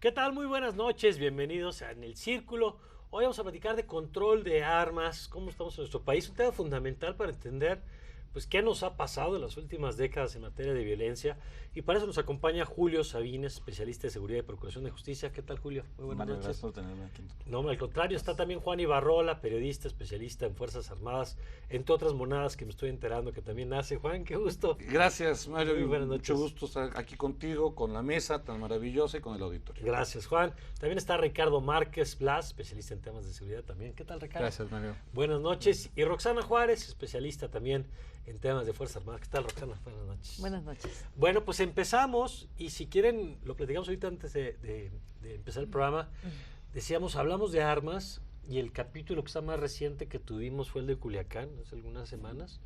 ¿Qué tal? Muy buenas noches, bienvenidos a En el Círculo. Hoy vamos a platicar de control de armas, cómo estamos en nuestro país, un tema fundamental para entender pues qué nos ha pasado en las últimas décadas en materia de violencia. Y para eso nos acompaña Julio Sabines, especialista de seguridad y procuración de justicia. ¿Qué tal, Julio? Muy buenas Mario, noches. gracias por tenerme aquí. No, al contrario, está también Juan Ibarrola, periodista, especialista en Fuerzas Armadas, entre otras monadas que me estoy enterando que también hace. Juan, qué gusto. Gracias, Mario. Muy buenas noches. Mucho gusto estar aquí contigo, con la mesa tan maravillosa y con el auditorio. Gracias, Juan. También está Ricardo Márquez Blas, especialista en temas de seguridad también. ¿Qué tal, Ricardo? Gracias, Mario. Buenas noches. Y Roxana Juárez, especialista también en temas de Fuerzas Armadas. ¿Qué tal, Roxana? Buenas noches. Buenas noches. Bueno, pues empezamos y si quieren, lo platicamos ahorita antes de empezar el programa. Decíamos, hablamos de armas y el capítulo que está más reciente que tuvimos fue el de Culiacán, hace algunas semanas,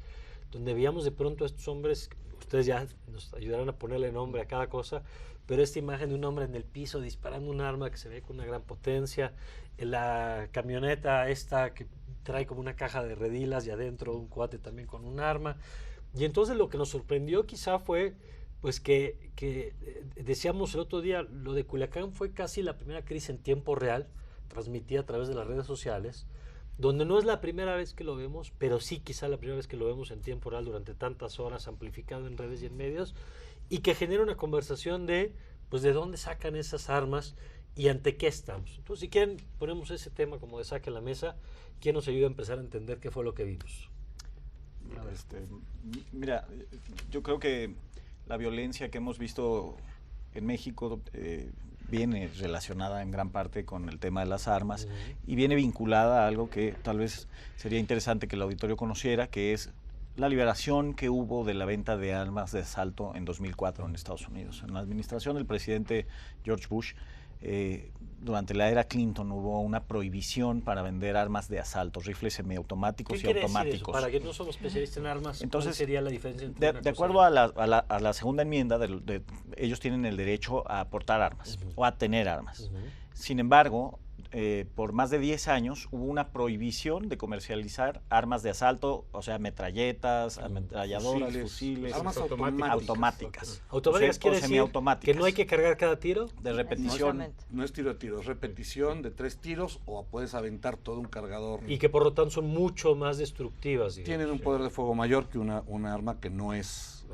donde veíamos de pronto a estos hombres, ustedes ya nos ayudarán a ponerle nombre a cada cosa, pero esta imagen de un hombre en el piso disparando un arma que se ve con una gran potencia, en la camioneta esta que trae como una caja de redilas y adentro un cuate también con un arma. Y entonces lo que nos sorprendió quizá fue pues que decíamos el otro día, lo de Culiacán fue casi la primera crisis en tiempo real, transmitida a través de las redes sociales, donde no es la primera vez que lo vemos, pero sí quizá la primera vez que lo vemos en tiempo real durante tantas horas, amplificado en redes y en medios, y que genera una conversación de, pues, de dónde sacan esas armas y ante qué estamos. Entonces, si quieren, ponemos ese tema como de saque a la mesa. ¿Quién nos ayuda a empezar a entender qué fue lo que vimos? Mira, yo creo que la violencia que hemos visto en México viene relacionada en gran parte con el tema de las armas y viene vinculada a algo que tal vez sería interesante que el auditorio conociera, que es la liberación que hubo de la venta de armas de asalto en 2004 en Estados Unidos. En la administración del presidente George Bush, durante la era Clinton hubo una prohibición para vender armas de asalto, rifles semiautomáticos y automáticos. Para que no somos especialistas en armas, entonces, ¿cuál sería la diferencia entre de acuerdo a la segunda enmienda, ellos tienen el derecho a portar armas o a tener armas. Sin embargo, por más de 10 años hubo una prohibición de comercializar armas de asalto, o sea, metralletas, ametralladoras, fusiles, armas automáticas. Automáticas quiere decir que no hay que cargar cada tiro. De repetición. No es tiro a tiro, es repetición de 3 tiros o puedes aventar todo un cargador. Y que por lo tanto son mucho más destructivas. Digamos. Tienen un poder de fuego mayor que una arma que no es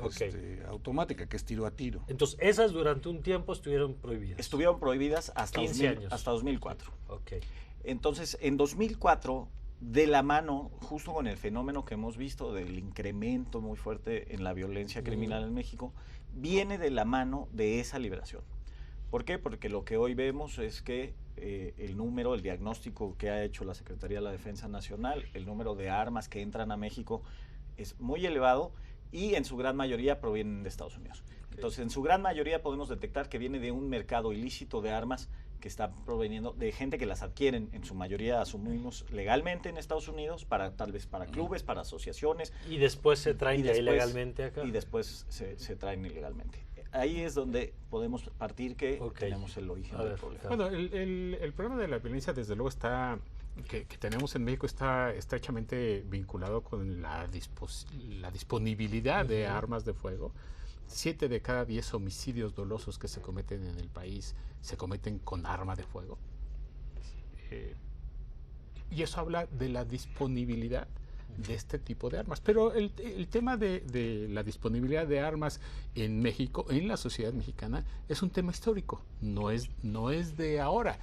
automática, que es tiro a tiro. Entonces, esas durante un tiempo estuvieron prohibidas. Estuvieron prohibidas hasta 15 años. Hasta 2004. Okay. Entonces, en 2004, de la mano, justo con el fenómeno que hemos visto del incremento muy fuerte en la violencia criminal en México, viene de la mano de esa liberación. ¿Por qué? Porque lo que hoy vemos es que el número, el diagnóstico que ha hecho la Secretaría de la Defensa Nacional, el número de armas que entran a México es muy elevado y en su gran mayoría provienen de Estados Unidos. Entonces, en su gran mayoría podemos detectar que viene de un mercado ilícito de armas que está proveniendo de gente que las adquieren, en su mayoría asumimos legalmente en Estados Unidos, tal vez para clubes, para asociaciones. Y después se traen ilegalmente acá. Y después se traen ilegalmente. Ahí es donde podemos partir que tenemos el origen del problema. Bueno, el problema de la violencia desde luego que tenemos en México está estrechamente vinculado con la disponibilidad de armas de fuego. 7 de cada 10 homicidios dolosos que se cometen en el país se cometen con arma de fuego. Y eso habla de la disponibilidad de este tipo de armas. Pero el tema de la disponibilidad de armas en México, en la sociedad mexicana, es un tema histórico. No es de ahora.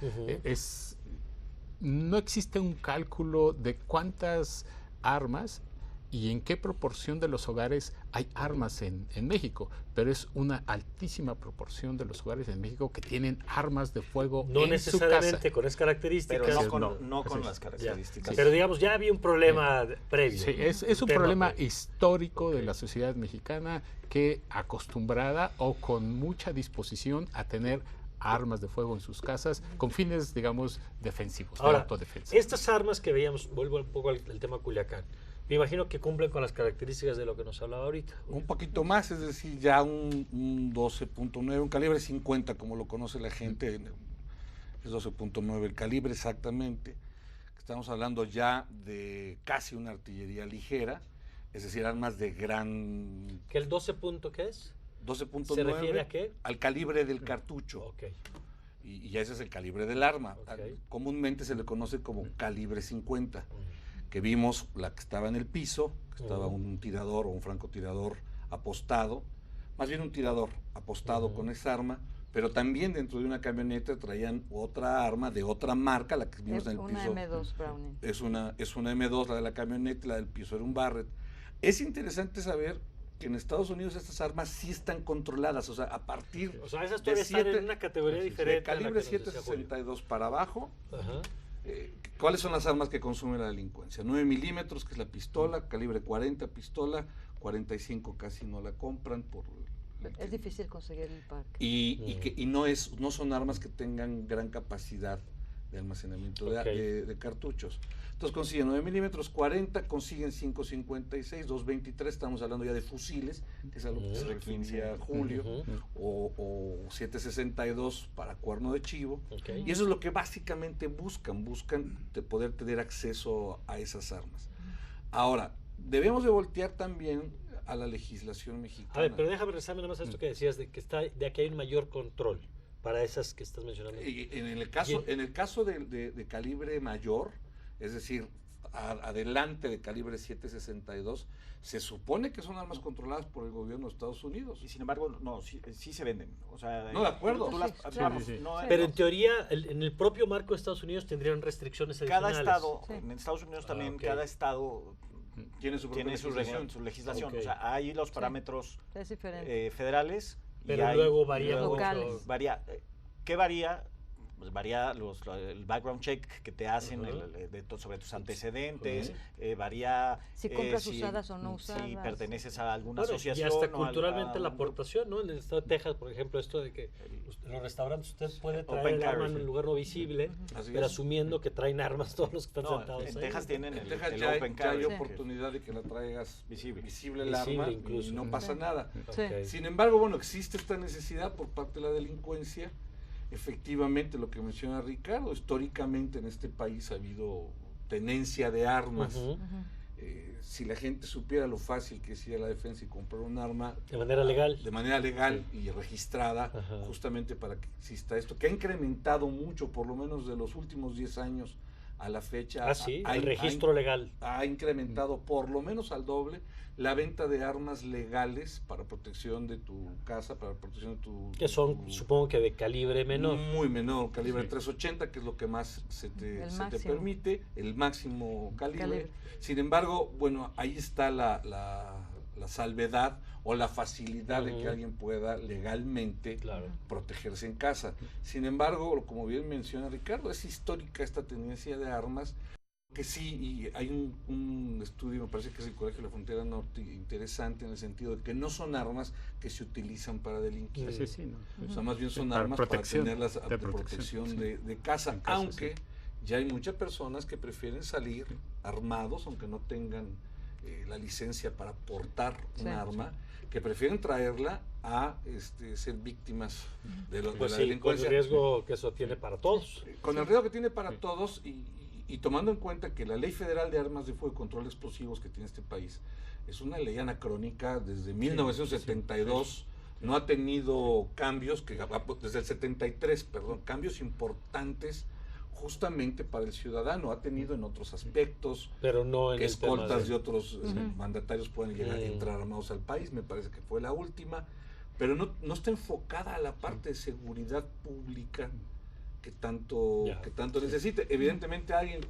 No existe un cálculo de cuántas armas y en qué proporción de los hogares hay armas en México, pero es una altísima proporción de los hogares en México que tienen armas de fuego no en necesariamente su casa. Con esas características. Pero no con las características. Sí. Pero digamos, ya había un problema previo. Sí, es un problema histórico de la sociedad mexicana que acostumbrada o con mucha disposición a tener armas de fuego en sus casas con fines, digamos, defensivos, Ahora, de autodefensa. Estas armas que veíamos, vuelvo un poco al tema Culiacán, me imagino que cumplen con las características de lo que nos hablaba ahorita. Un poquito más, es decir, ya un 12.9, un calibre 50, como lo conoce la gente, es 12.9 el calibre exactamente. Estamos hablando ya de casi una artillería ligera, es decir, armas de gran... ¿Que el 12 punto qué es? 12.9 ¿Se refiere a qué? al calibre del cartucho. Ok. y ya ese es el calibre del arma. Ok. Comúnmente se le conoce como calibre 50, que vimos la que estaba en el piso, que estaba un tirador o un francotirador apostado, más bien un tirador apostado con esa arma, pero también dentro de una camioneta traían otra arma de otra marca, la que vimos en el Una piso. M2 Browning. Es una M2, la de la camioneta, la del piso era un Barrett. Es interesante saber que en Estados Unidos estas armas sí están controladas, o sea, a partir O sea, esas de todavía están en 7 una categoría de diferente. a la calibre que nos decía Julio. 7.62 para abajo. Ajá. ¿Cuáles son las armas que consume la delincuencia? 9 milímetros, que es la pistola, calibre 40 pistola, 45 casi no la compran por... Es difícil conseguir el parque. Y no son armas que tengan gran capacidad de almacenamiento Ok. de cartuchos. Entonces consiguen 9 milímetros, 40, consiguen 5.56, 2.23, estamos hablando ya de fusiles, que es a lo que se refería Julio, o 7.62 para cuerno de chivo. Ok. Y eso es lo que básicamente buscan de poder tener acceso a esas armas. Ahora, debemos de voltear también a la legislación mexicana. A ver, pero déjame regresarme nada más a esto que decías, de que hay un mayor control para esas que estás mencionando. En el caso de calibre mayor, es decir, adelante de calibre 7.62, se supone que son armas controladas por el gobierno de Estados Unidos. Y sin embargo, no, sí se venden. O sea, No, de acuerdo. tú las- Sí, sí, vamos, sí, sí. no, Pero en teoría, en el propio marco de Estados Unidos tendrían restricciones cada adicionales. estado, Sí. en Estados Unidos Ah, también, ok. cada estado Tiene su propia tiene su legislación. su legislación. Ok. O sea, hay los parámetros Es diferente. federales. y Pero hay- luego varía luego mucho. Locales. Varía. ¿Qué varía? Pues varía el background check que te hacen Ajá. sobre tus antecedentes, varía Si compras usadas o no si usadas. perteneces a alguna Bueno, y asociación. hasta o a culturalmente la un grupo. aportación, ¿no? En el estado de Texas, por ejemplo, esto de que los restaurantes usted puede traer Open el arma carry, en un sí. lugar no visible, Así pero es. asumiendo que traen armas todos los que están No, sentados en ahí. Texas tienen En el Texas el ya hay, open ya hay carry. oportunidad de que la traigas Visible. visible el Visible arma incluso. y no Sí. pasa nada. Sí. Ok. Sin embargo, bueno, existe esta necesidad por parte de la delincuencia. Efectivamente, lo que menciona Ricardo, históricamente en este país ha habido tenencia de armas. Ujú. Ujú. Si la gente supiera lo fácil que es ir a la defensa y comprar un arma De manera legal. de manera legal y registrada, Ajá. justamente para que exista esto, que ha incrementado mucho, por lo menos de los últimos 10 años a la fecha. Ah, sí, ha- el ha- registro legal. ha incrementado por lo menos al doble la venta de armas legales para protección de tu casa, para protección de tu... Que son, tu- supongo que de calibre menor. Muy menor, calibre Sí. 380, que es lo que más se te El máximo. permite, el máximo calibre. Calibre. Sin embargo, bueno, ahí está la salvedad o la facilidad de que Ujú. alguien pueda legalmente Claro. protegerse en casa. Sin embargo, como bien menciona Ricardo, es histórica esta tendencia de armas, que sí, y hay un estudio, me parece que es el Colegio de la Frontera Norte, interesante en el sentido de que no son armas que se utilizan para delinquir. Sí, sí, ¿no? O sea, más bien son Para armas protección, para tenerlas de protección, sí. de casa, En casa, aunque sí. ya hay muchas personas que prefieren salir armados, aunque no tengan la licencia para portar un Sí. arma, que prefieren traerla a ser víctimas de Pues la sí, con el delincuencia. riesgo que eso tiene para todos. Con el riesgo que tiene para todos y tomando en cuenta que la Ley Federal de Armas de Fuego y Control de Explosivos que tiene este país es una ley anacrónica desde 1972, no ha tenido cambios, desde el 73, perdón, cambios importantes justamente para el ciudadano, ha tenido en otros aspectos, Pero no en que el tema escoltas de otros mandatarios pueden llegar a Mm. entrar armados al país, me parece que fue la última, pero no está enfocada a la parte de seguridad pública que tanto Ya. necesita. Evidentemente alguien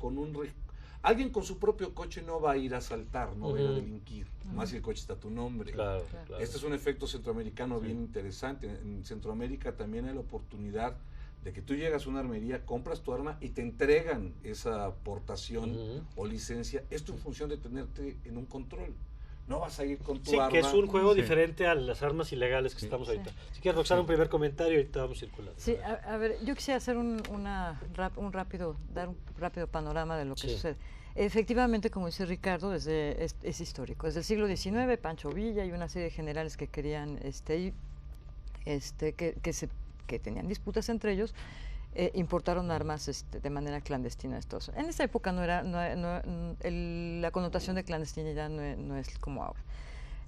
con su propio coche no va a ir a asaltar, no va a ir a Ujú. delinquir, más si el coche está a tu nombre. Claro, Claro. claro. Este es un efecto centroamericano bien interesante. En Centroamérica también hay la oportunidad de que tú llegas a una armería, compras tu arma y te entregan esa aportación Ujú. o licencia. Esto en función de tenerte en un control. No vas a ir con tu Sí, arma. que es un juego Sí. diferente a las armas ilegales que Sí. estamos Sí. ahorita. Si quieres, Roxana, un primer comentario y ahorita vamos circulando. Sí, a ver, yo quisiera hacer dar un rápido panorama de lo que Sí. sucede. Efectivamente, como dice Ricardo, es histórico. Desde el siglo XIX, Pancho Villa y una serie de generales que querían, que tenían disputas entre ellos, importaron armas de manera clandestina a Estados Unidos. En esa época la connotación de clandestinidad no es como ahora.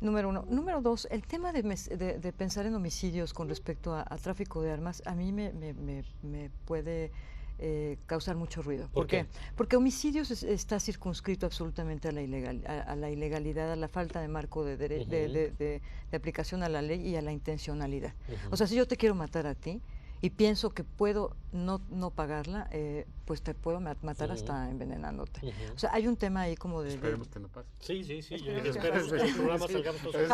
Número uno. Número dos, el tema de pensar en homicidios con respecto a tráfico de armas, a mí me puede causar mucho ruido. ¿Por qué? Porque homicidios está circunscrito absolutamente a la ilegalidad, a la falta de marco de aplicación a la ley y a la intencionalidad. O sea, si yo te quiero matar a ti y pienso que puedo no pagarla, pues te puedo matar hasta envenenándote. O sea, hay un tema ahí como de... Esperemos que no pase. Sí, yo Esperemos que espero que el programa salgamos todos.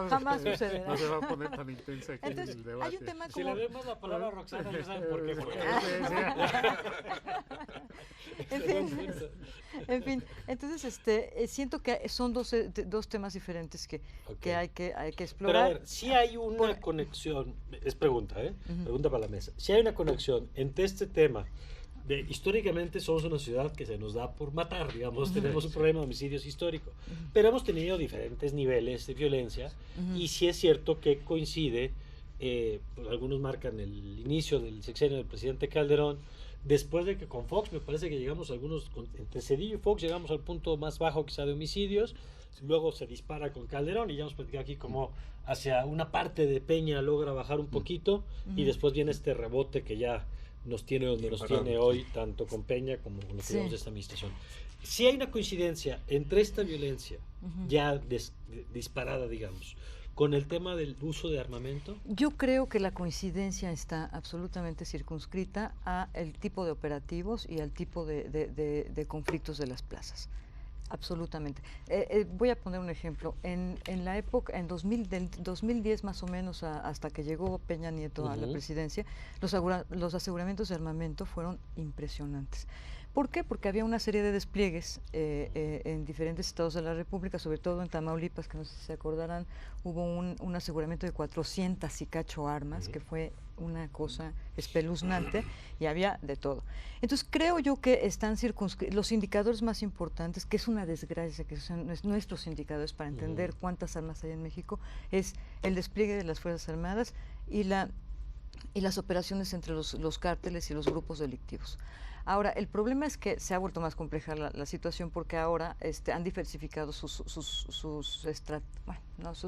Jamás sucederá. No se va a poner tan intensa aquí Entonces, el debate. hay un tema Si como... le vemos la palabra a Roxana, ya saben por qué. En fin, entonces siento que son dos temas diferentes que hay que Pero explorar. a ver, si hay una conexión, es pregunta, pregunta para la mesa, si hay una conexión entre este tema de históricamente somos una ciudad que se nos da por matar, digamos, tenemos un problema de homicidios histórico, pero hemos tenido diferentes niveles de violencia y sí es cierto que coincide, pues algunos marcan el inicio del sexenio del presidente Calderón, después de que con Fox, me parece que llegamos entre Cedillo y Fox llegamos al punto más bajo quizá de homicidios, luego se dispara con Calderón y ya hemos platicado aquí como hacia una parte de Peña logra bajar un poquito y después viene este rebote que ya nos tiene donde nos tiene hoy, tanto con Peña como con lo que vemos de esta administración. Si hay una coincidencia entre esta violencia ya disparada, digamos, con el tema del uso de armamento. Yo creo que la coincidencia está absolutamente circunscrita a el tipo de operativos y al tipo de conflictos de las plazas. Absolutamente. Voy a poner un ejemplo. En la época, del 2010 más o menos hasta que llegó Peña Nieto a la presidencia, los aseguramientos de armamento fueron impresionantes. ¿Por qué? Porque había una serie de despliegues en diferentes estados de la República, sobre todo en Tamaulipas, que no sé si se acordarán, hubo un aseguramiento de 400 y cacho armas, que fue una cosa espeluznante, y había de todo. Entonces creo yo que están los indicadores más importantes, que es una desgracia que sean nuestros indicadores para entender cuántas armas hay en México, es el despliegue de las Fuerzas Armadas y las operaciones entre los cárteles y los grupos delictivos. Ahora, el problema es que se ha vuelto más compleja la situación porque ahora han diversificado sus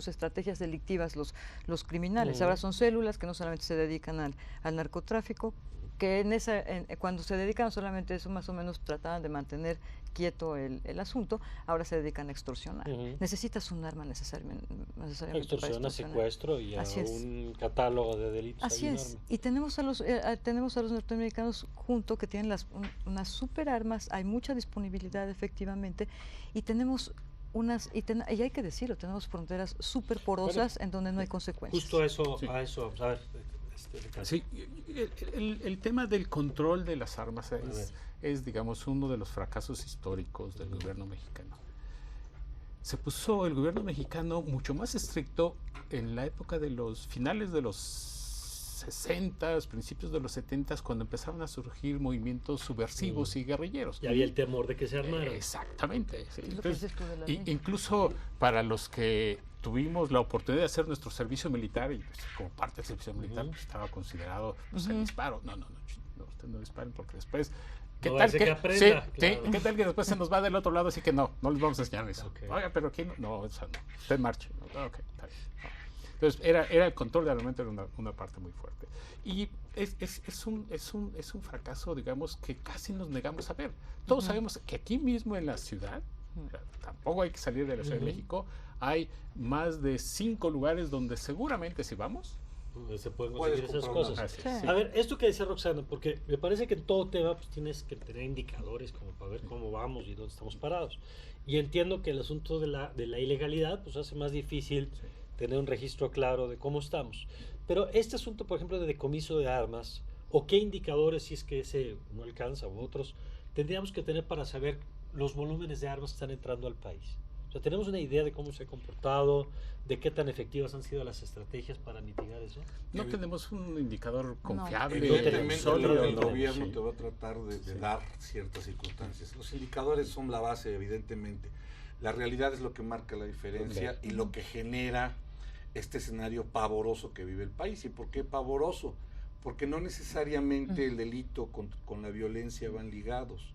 estrategias delictivas los criminales. Ahora son células que no solamente se dedican al narcotráfico, que cuando se dedican solamente a eso, más o menos trataban de mantener quieto el asunto, ahora se dedican a extorsionar. Necesitas un arma necesariamente Extorsión, a secuestro y a un catálogo de delitos. Así es. Y tenemos a los norteamericanos junto que tienen unas super armas, hay mucha disponibilidad efectivamente, y tenemos y hay que decirlo, tenemos fronteras súper porosas en donde no hay consecuencias. Justo a eso, vamos a ver. Sí, el tema del control de las armas es, digamos, uno de los fracasos históricos del gobierno mexicano. Se puso el gobierno mexicano mucho más estricto en la época de los finales de los 60, principios de los 70, cuando empezaron a surgir movimientos subversivos y guerrilleros. Y había el temor de que se armaran. Exactamente. Sí. Entonces, incluso para los que tuvimos la oportunidad de hacer nuestro servicio militar, y pues, como parte del servicio militar pues, estaba considerado pues, el disparo. No, ustedes no disparen porque después... ¿Qué tal que después se nos va del otro lado? Así que no les vamos a enseñar eso. Oiga, pero aquí no, eso no. Usted marche. Okay, está bien. No. Entonces, era el control de armamento, era una parte muy fuerte. Y es un fracaso, digamos, que casi nos negamos a ver. Todos sabemos que aquí mismo en la ciudad, tampoco hay que salir de la Ciudad de México, hay más de 5 lugares donde seguramente si vamos, se pueden conseguir esas cosas. Sí. A ver, esto que decía Roxana, porque me parece que en todo tema pues, tienes que tener indicadores como para ver cómo vamos y dónde estamos parados. Y entiendo que el asunto de la ilegalidad pues hace más difícil tener un registro claro de cómo estamos. Pero este asunto, por ejemplo, de decomiso de armas, o qué indicadores, si es que ese no alcanza u otros, tendríamos que tener para saber los volúmenes de armas que están entrando al país. O sea, tenemos una idea de cómo se ha comportado, de qué tan efectivas han sido las estrategias para mitigar eso. No tenemos un indicador confiable. Evidentemente el gobierno te va a tratar de dar ciertas circunstancias. Los indicadores son la base, evidentemente. La realidad es lo que marca la diferencia y lo que genera este escenario pavoroso que vive el país. ¿Y por qué pavoroso? Porque no necesariamente el delito con la violencia van ligados.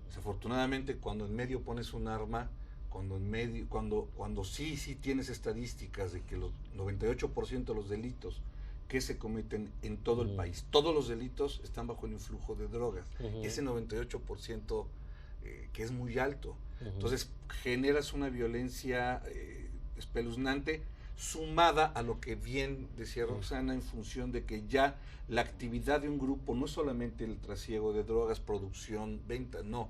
Desafortunadamente, cuando en medio pones un arma, cuando sí tienes estadísticas de que los 98% de los delitos que se cometen en todo el país, todos los delitos están bajo el influjo de drogas, ese 98% que es muy alto. Entonces generas una violencia espeluznante, sumada a lo que bien decía Roxana, en función de que ya la actividad de un grupo no es solamente el trasiego de drogas, producción, venta, no.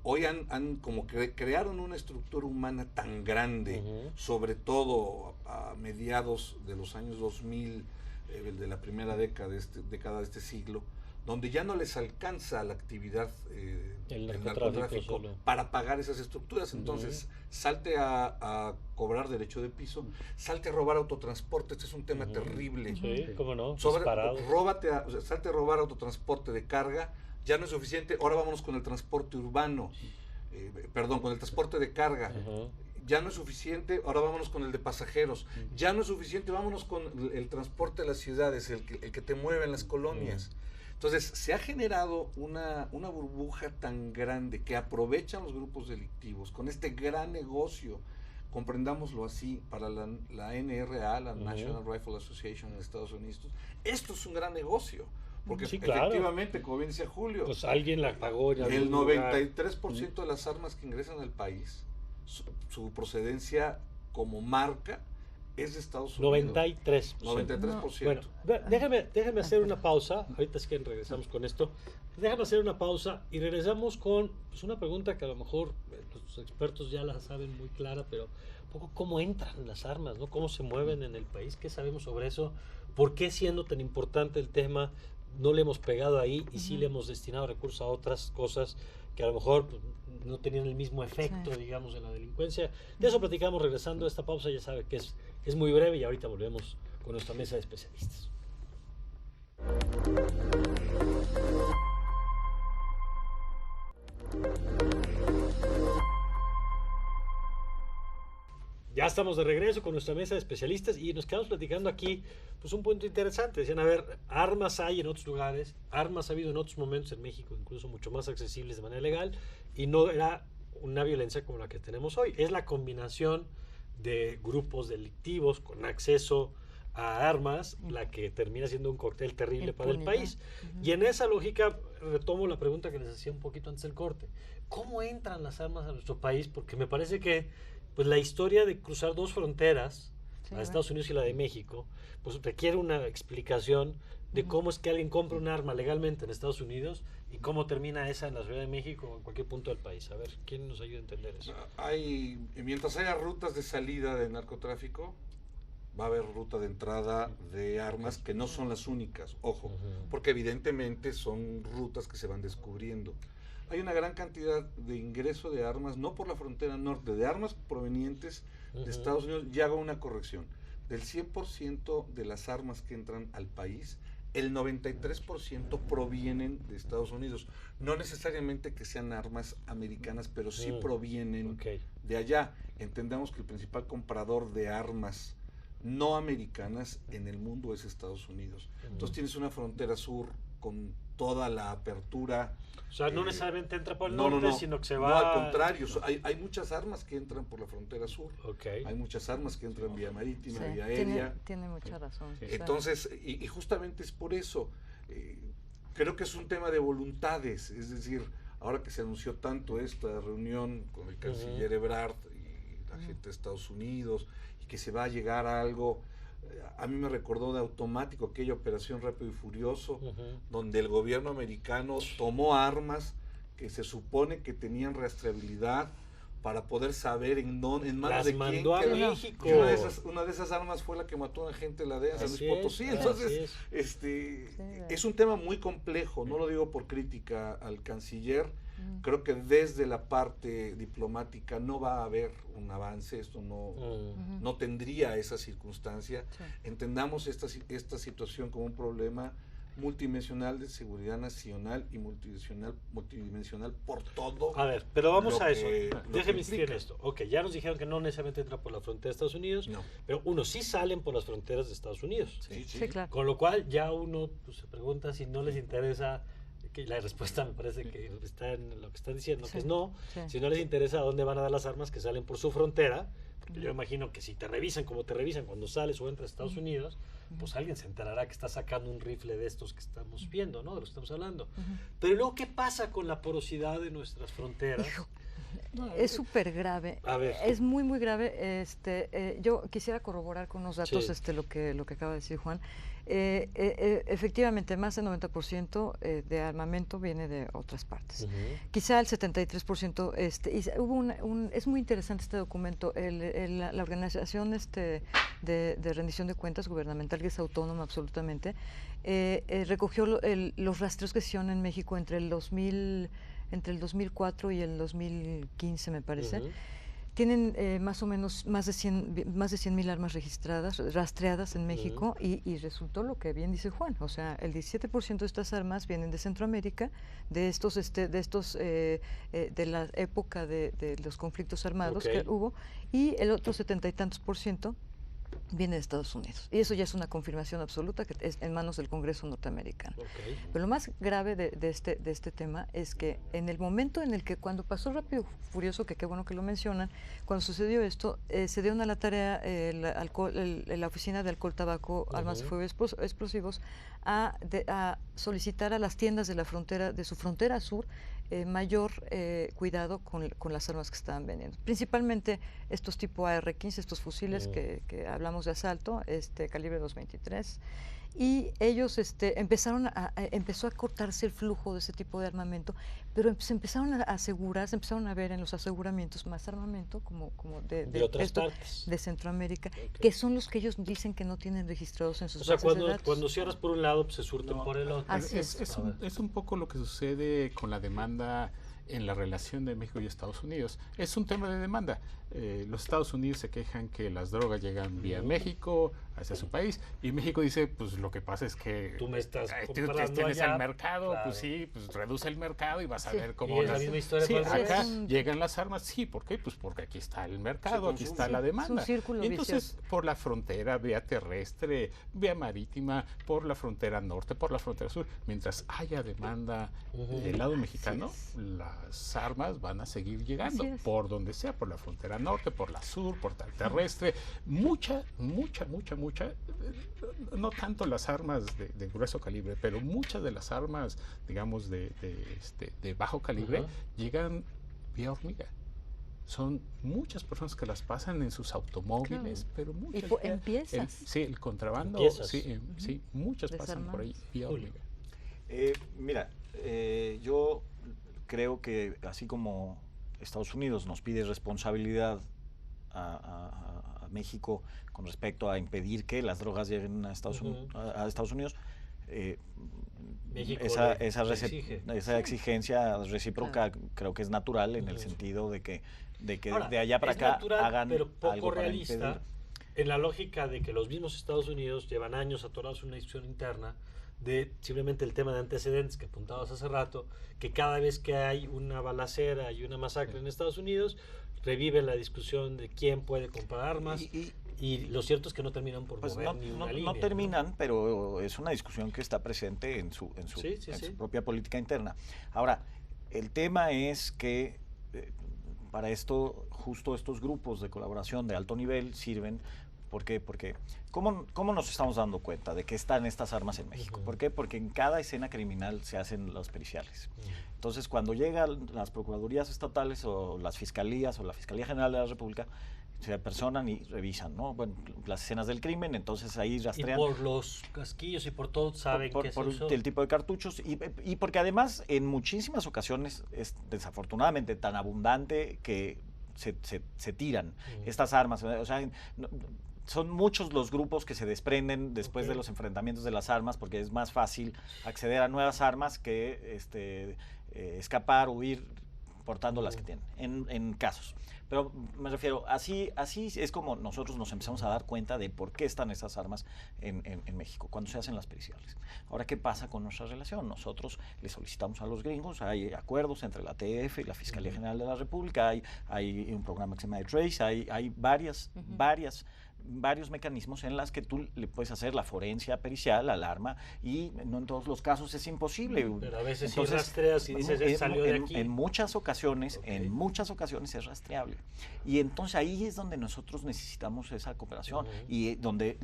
Hoy han como crearon una estructura humana tan grande, sobre todo a mediados de los años 2000, de la primera década de este siglo, donde ya no les alcanza la actividad el narcotráfico para pagar esas estructuras. Entonces, salte a cobrar derecho de piso, salte a robar autotransporte. Este es un tema terrible. Sí, cómo no. Salte a robar autotransporte de carga. Ya no es suficiente, ahora vámonos con el transporte urbano, con el transporte de carga. Ya no es suficiente, ahora vámonos con el de pasajeros. Ya no es suficiente, vámonos con el transporte de las ciudades, el que te mueve en las colonias. Entonces, se ha generado una burbuja tan grande que aprovechan los grupos delictivos con este gran negocio, comprendámoslo así, para la NRA, la National Rifle Association en Estados Unidos. Esto es un gran negocio. Porque efectivamente, como bien decía Julio, pues alguien la pagó. El 93% de las armas que ingresan al país, su procedencia como marca es de Estados Unidos. 93%. 93%. Bueno, déjame hacer una pausa. Ahorita es que regresamos con esto. Déjame hacer una pausa y regresamos con una pregunta que a lo mejor los expertos ya la saben muy clara, pero un poco cómo entran las armas, ¿no? Cómo se mueven en el país, qué sabemos sobre eso, por qué siendo tan importante el tema no le hemos pegado ahí y sí le hemos destinado recursos a otras cosas que a lo mejor pues, no tenían el mismo efecto, digamos, en la delincuencia. De eso platicamos regresando a esta pausa. Ya sabe que es muy breve y ahorita volvemos con nuestra mesa de especialistas. Ya estamos de regreso con nuestra mesa de especialistas y nos quedamos platicando aquí pues un punto interesante. Decían, a ver, armas hay en otros lugares, armas ha habido en otros momentos en México, incluso mucho más accesibles de manera legal, y no era una violencia como la que tenemos hoy. Es la combinación de grupos delictivos con acceso a armas la que termina siendo un cóctel terrible para el país. Y en esa lógica retomo la pregunta que les hacía un poquito antes del corte. ¿Cómo entran las armas a nuestro país? Porque me parece que pues la historia de cruzar dos fronteras, la de Estados Unidos y la de México, pues requiere una explicación de cómo es que alguien compra un arma legalmente en Estados Unidos y cómo termina esa en la Ciudad de México o en cualquier punto del país. A ver, ¿quién nos ayuda a entender eso? Mientras haya rutas de salida de narcotráfico, va a haber ruta de entrada de armas que no son las únicas, ojo, porque evidentemente son rutas que se van descubriendo. Hay una gran cantidad de ingreso de armas, no por la frontera norte, de armas provenientes de Estados Unidos. Y hago una corrección. Del 100% de las armas que entran al país, el 93% provienen de Estados Unidos. No necesariamente que sean armas americanas, pero sí provienen de allá. Entendamos que el principal comprador de armas no americanas en el mundo es Estados Unidos. Entonces tienes una frontera sur con toda la apertura. O sea, no necesariamente entra por el norte, sino que se va... No, al contrario, hay muchas armas que entran por la frontera sur. Hay muchas armas que entran vía marítima, vía aérea. Tiene mucha razón. Entonces, y justamente es por eso, creo que es un tema de voluntades, es decir, ahora que se anunció tanto esta reunión con el canciller Ebrard y la gente de Estados Unidos, y que se va a llegar a algo... A mí me recordó de automático aquella operación Rápido y Furioso, donde el gobierno americano tomó armas que se supone que tenían rastreabilidad para poder saber en manos de quién mandó a México. Una de esas armas fue la que mató a una gente en la DEA en San Luis Potosí. Entonces, es un tema muy complejo, no lo digo por crítica al canciller. Creo que desde la parte diplomática no va a haber un avance, esto no tendría esa circunstancia. Entendamos esta situación como un problema multidimensional de seguridad nacional y multidimensional por todo. A ver, pero vamos a eso. Déjeme insistir en esto. Ok, ya nos dijeron que no necesariamente entra por la frontera de Estados Unidos, pero sí salen por las fronteras de Estados Unidos. Sí, claro. Con lo cual ya uno pues, se pregunta si no les interesa que la respuesta me parece que está en lo que están diciendo, Sí, que es no. sí. Si no les interesa a dónde van a dar las armas que salen por su frontera, porque yo imagino que si te revisan como te revisan cuando sales o entras a Estados Unidos, pues alguien se enterará que está sacando un rifle de estos que estamos viendo, ¿no? De los que estamos hablando. Pero luego, ¿qué pasa con la porosidad de nuestras fronteras? Hijo, es súper grave. A ver. Es muy, muy grave. Yo quisiera corroborar con unos datos Sí. lo que acaba de decir Juan. Efectivamente, más del 90% de armamento viene de otras partes. Quizá el 73%, es muy interesante este documento. La organización de rendición de cuentas gubernamental, que es autónoma absolutamente, recogió los rastreos que se hicieron en México entre el 2004 y el 2015, me parece. Tienen más o menos más de 100,000 armas registradas, rastreadas en México, y resultó lo que bien dice Juan. O sea, el 17% de estas armas vienen de Centroamérica, de la época de los conflictos armados que hubo, y el otro 70 y tantos % viene de Estados Unidos. Y eso ya es una confirmación absoluta que es en manos del Congreso norteamericano. Pero lo más grave de este tema es que en el momento en el que cuando pasó Rápido y Furioso, que qué bueno que lo mencionan, cuando sucedió esto, se dieron a la tarea la Oficina de Alcohol, Tabaco, Armas y Fuego Explosivos a solicitar a las tiendas de la frontera, de su frontera sur, mayor cuidado con las armas que estaban vendiendo. Principalmente estos tipo AR-15, estos fusiles que hablamos de asalto, calibre 223. Y ellos empezó a cortarse el flujo de ese tipo de armamento, pero se empezaron a asegurar, se empezaron a ver en los aseguramientos más armamento como de otras partes de Centroamérica, que son los que ellos dicen que no tienen registrados en sus bases de datos. Cuando cierras por un lado, pues se surten por el otro. Así Es un poco lo que sucede con la demanda en la relación de México y Estados Unidos. Es un tema de demanda. Los Estados Unidos se quejan que las drogas llegan vía México hacia su país, y México dice, pues lo que pasa es que tú me estás tienes allá, el mercado, claro. Pues sí, pues reduce el mercado y vas a ver cómo... Y es la misma historia sí, para el acá revés. llegan las armas, sí, ¿por qué? Pues porque aquí está el mercado, aquí está la demanda. Es un círculo Y entonces, vicioso. por la frontera, vía terrestre, vía marítima, por la frontera norte, por la frontera sur, mientras haya demanda del lado mexicano, las armas van a seguir llegando, por donde sea, por la frontera norte, por la sur, por la terrestre, mucha, no tanto las armas de grueso calibre, pero muchas de las armas, digamos, de bajo calibre, llegan vía hormiga. Son muchas personas que las pasan en sus automóviles, pero muchas... en piezas. El contrabando, sí, muchas pasan por ahí vía hormiga. Mira, yo creo que así como Estados Unidos nos pide responsabilidad a México con respecto a impedir que las drogas lleguen a Estados Unidos, México esa exigencia recíproca creo que es natural en el sentido de que Ahora, de allá para es acá natural, hagan pero poco algo para realista, impedir. en la lógica de que los mismos Estados Unidos llevan años atorados en una discusión interna de simplemente el tema de antecedentes que apuntabas hace rato, que cada vez que hay una balacera y una masacre en Estados Unidos, revive la discusión de quién puede comprar armas, y lo cierto es que no terminan por mover ni una línea. No terminan, pero es una discusión que está presente en su propia política interna. Ahora, el tema es que para esto, justo estos grupos de colaboración de alto nivel sirven. ¿Por qué? Porque ¿cómo nos estamos dando cuenta de que están estas armas en México? ¿Por qué? Porque en cada escena criminal se hacen los periciales. Entonces, cuando llegan las procuradurías estatales o las fiscalías o la Fiscalía General de la República, se apersonan y revisan, ¿no? Bueno, las escenas del crimen, entonces ahí rastrean. Y por los casquillos y por todo saben que por el tipo de cartuchos y porque además en muchísimas ocasiones es desafortunadamente tan abundante que se tiran estas armas. O sea, son muchos los grupos que se desprenden después de los enfrentamientos de las armas, porque es más fácil acceder a nuevas armas que escapar, huir portando las que tienen, en casos. Pero me refiero, así es como nosotros nos empezamos a dar cuenta de por qué están esas armas en México, cuando se hacen las periciales. Ahora, ¿qué pasa con nuestra relación? Nosotros le solicitamos a los gringos, hay acuerdos entre la TF y la Fiscalía General de la República, hay un programa que se llama Trace, hay varias varios mecanismos en las que tú le puedes hacer la forencia pericial al arma y no en todos los casos es imposible. Pero a veces Entonces, sí rastreas y dices, salió de aquí. En muchas ocasiones, Ok. en muchas ocasiones es rastreable. Y entonces ahí es donde nosotros necesitamos esa cooperación Ujú. y donde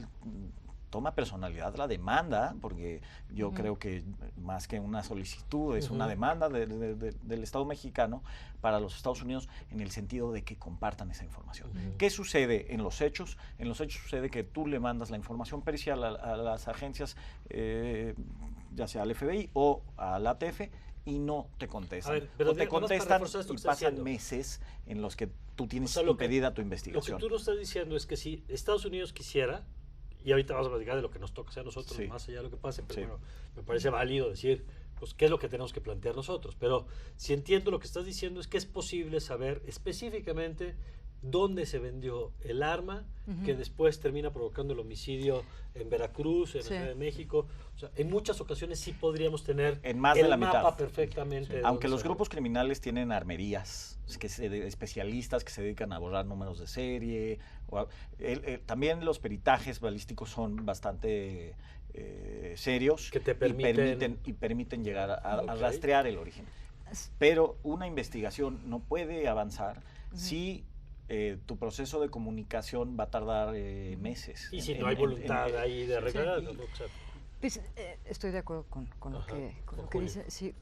toma personalidad la demanda, porque yo creo que más que una solicitud es una demanda del Estado mexicano para los Estados Unidos en el sentido de que compartan esa información. ¿Qué sucede en los hechos? En los hechos sucede que tú le mandas la información pericial a las agencias, ya sea al FBI o a la ATF, y no te contestan. A ver, pero o te nada más para contestan reforzar esto y que estás pasan diciendo. meses en los que tú tienes O sea, lo que- impedida tu Lo que investigación. tú nos estás diciendo es que si Estados Unidos quisiera, y ahorita vamos a platicar de lo que nos toca hacer a nosotros, Sí. más allá de lo que pase, pero Sí. bueno, me parece válido decir, pues, qué es lo que tenemos que plantear nosotros. Pero si entiendo lo que estás diciendo es que es posible saber específicamente dónde se vendió el arma que después termina provocando el homicidio en Veracruz, en Sí. la Ciudad de México. O sea, en muchas ocasiones sí podríamos tener En más el de la mapa mitad. perfectamente. de Aunque dónde los se grupos criminales tienen armerías, especialistas que se dedican a borrar números de serie, también los peritajes balísticos son bastante serios Que te y permiten llegar a Ok. rastrear el origen. Pero una investigación no puede avanzar si tu proceso de comunicación va a tardar meses. Y si en- no hay en- voluntad en- ahí de arreglar, y- ¿no? O sea, Pues, estoy de acuerdo con lo Ajá, con con lo que Julio. dice. Sí,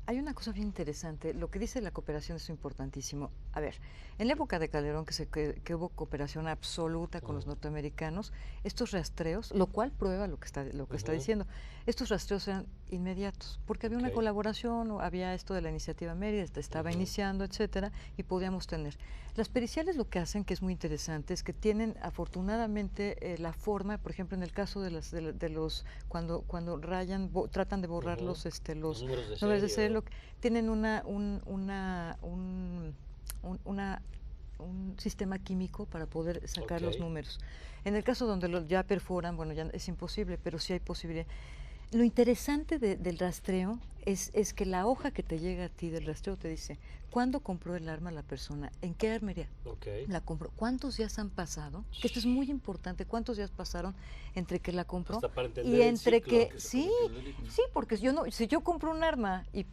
hay una cosa bien interesante. Lo que dice la cooperación es importantísimo. A ver, en la época de Calderón, que hubo cooperación absoluta con los norteamericanos, estos rastreos, lo cual prueba lo que está diciendo, estos rastreos eran inmediatos, porque había una Ok. colaboración, o había esto de la iniciativa Mérida, estaba iniciando, etcétera, y podíamos tener. Las periciales lo que hacen, que es muy interesante, es que tienen afortunadamente la forma, por ejemplo, en el caso de los cuando rayan, tratan de borrar los números de números de serie, serie, ¿no? tienen un sistema químico para poder sacar los Ok. números. En el caso donde ya perforan, bueno, ya es imposible, pero sí hay posibilidad. Lo interesante del rastreo es que la hoja que te llega a ti del rastreo te dice cuándo compró el arma la persona, en qué armería Ok. la compró, cuántos días han pasado, que esto es muy importante, cuántos días pasaron entre que la compró Hasta para entender y el entre ciclo que que se sí, cometió el delito. sí, porque si yo compro un arma y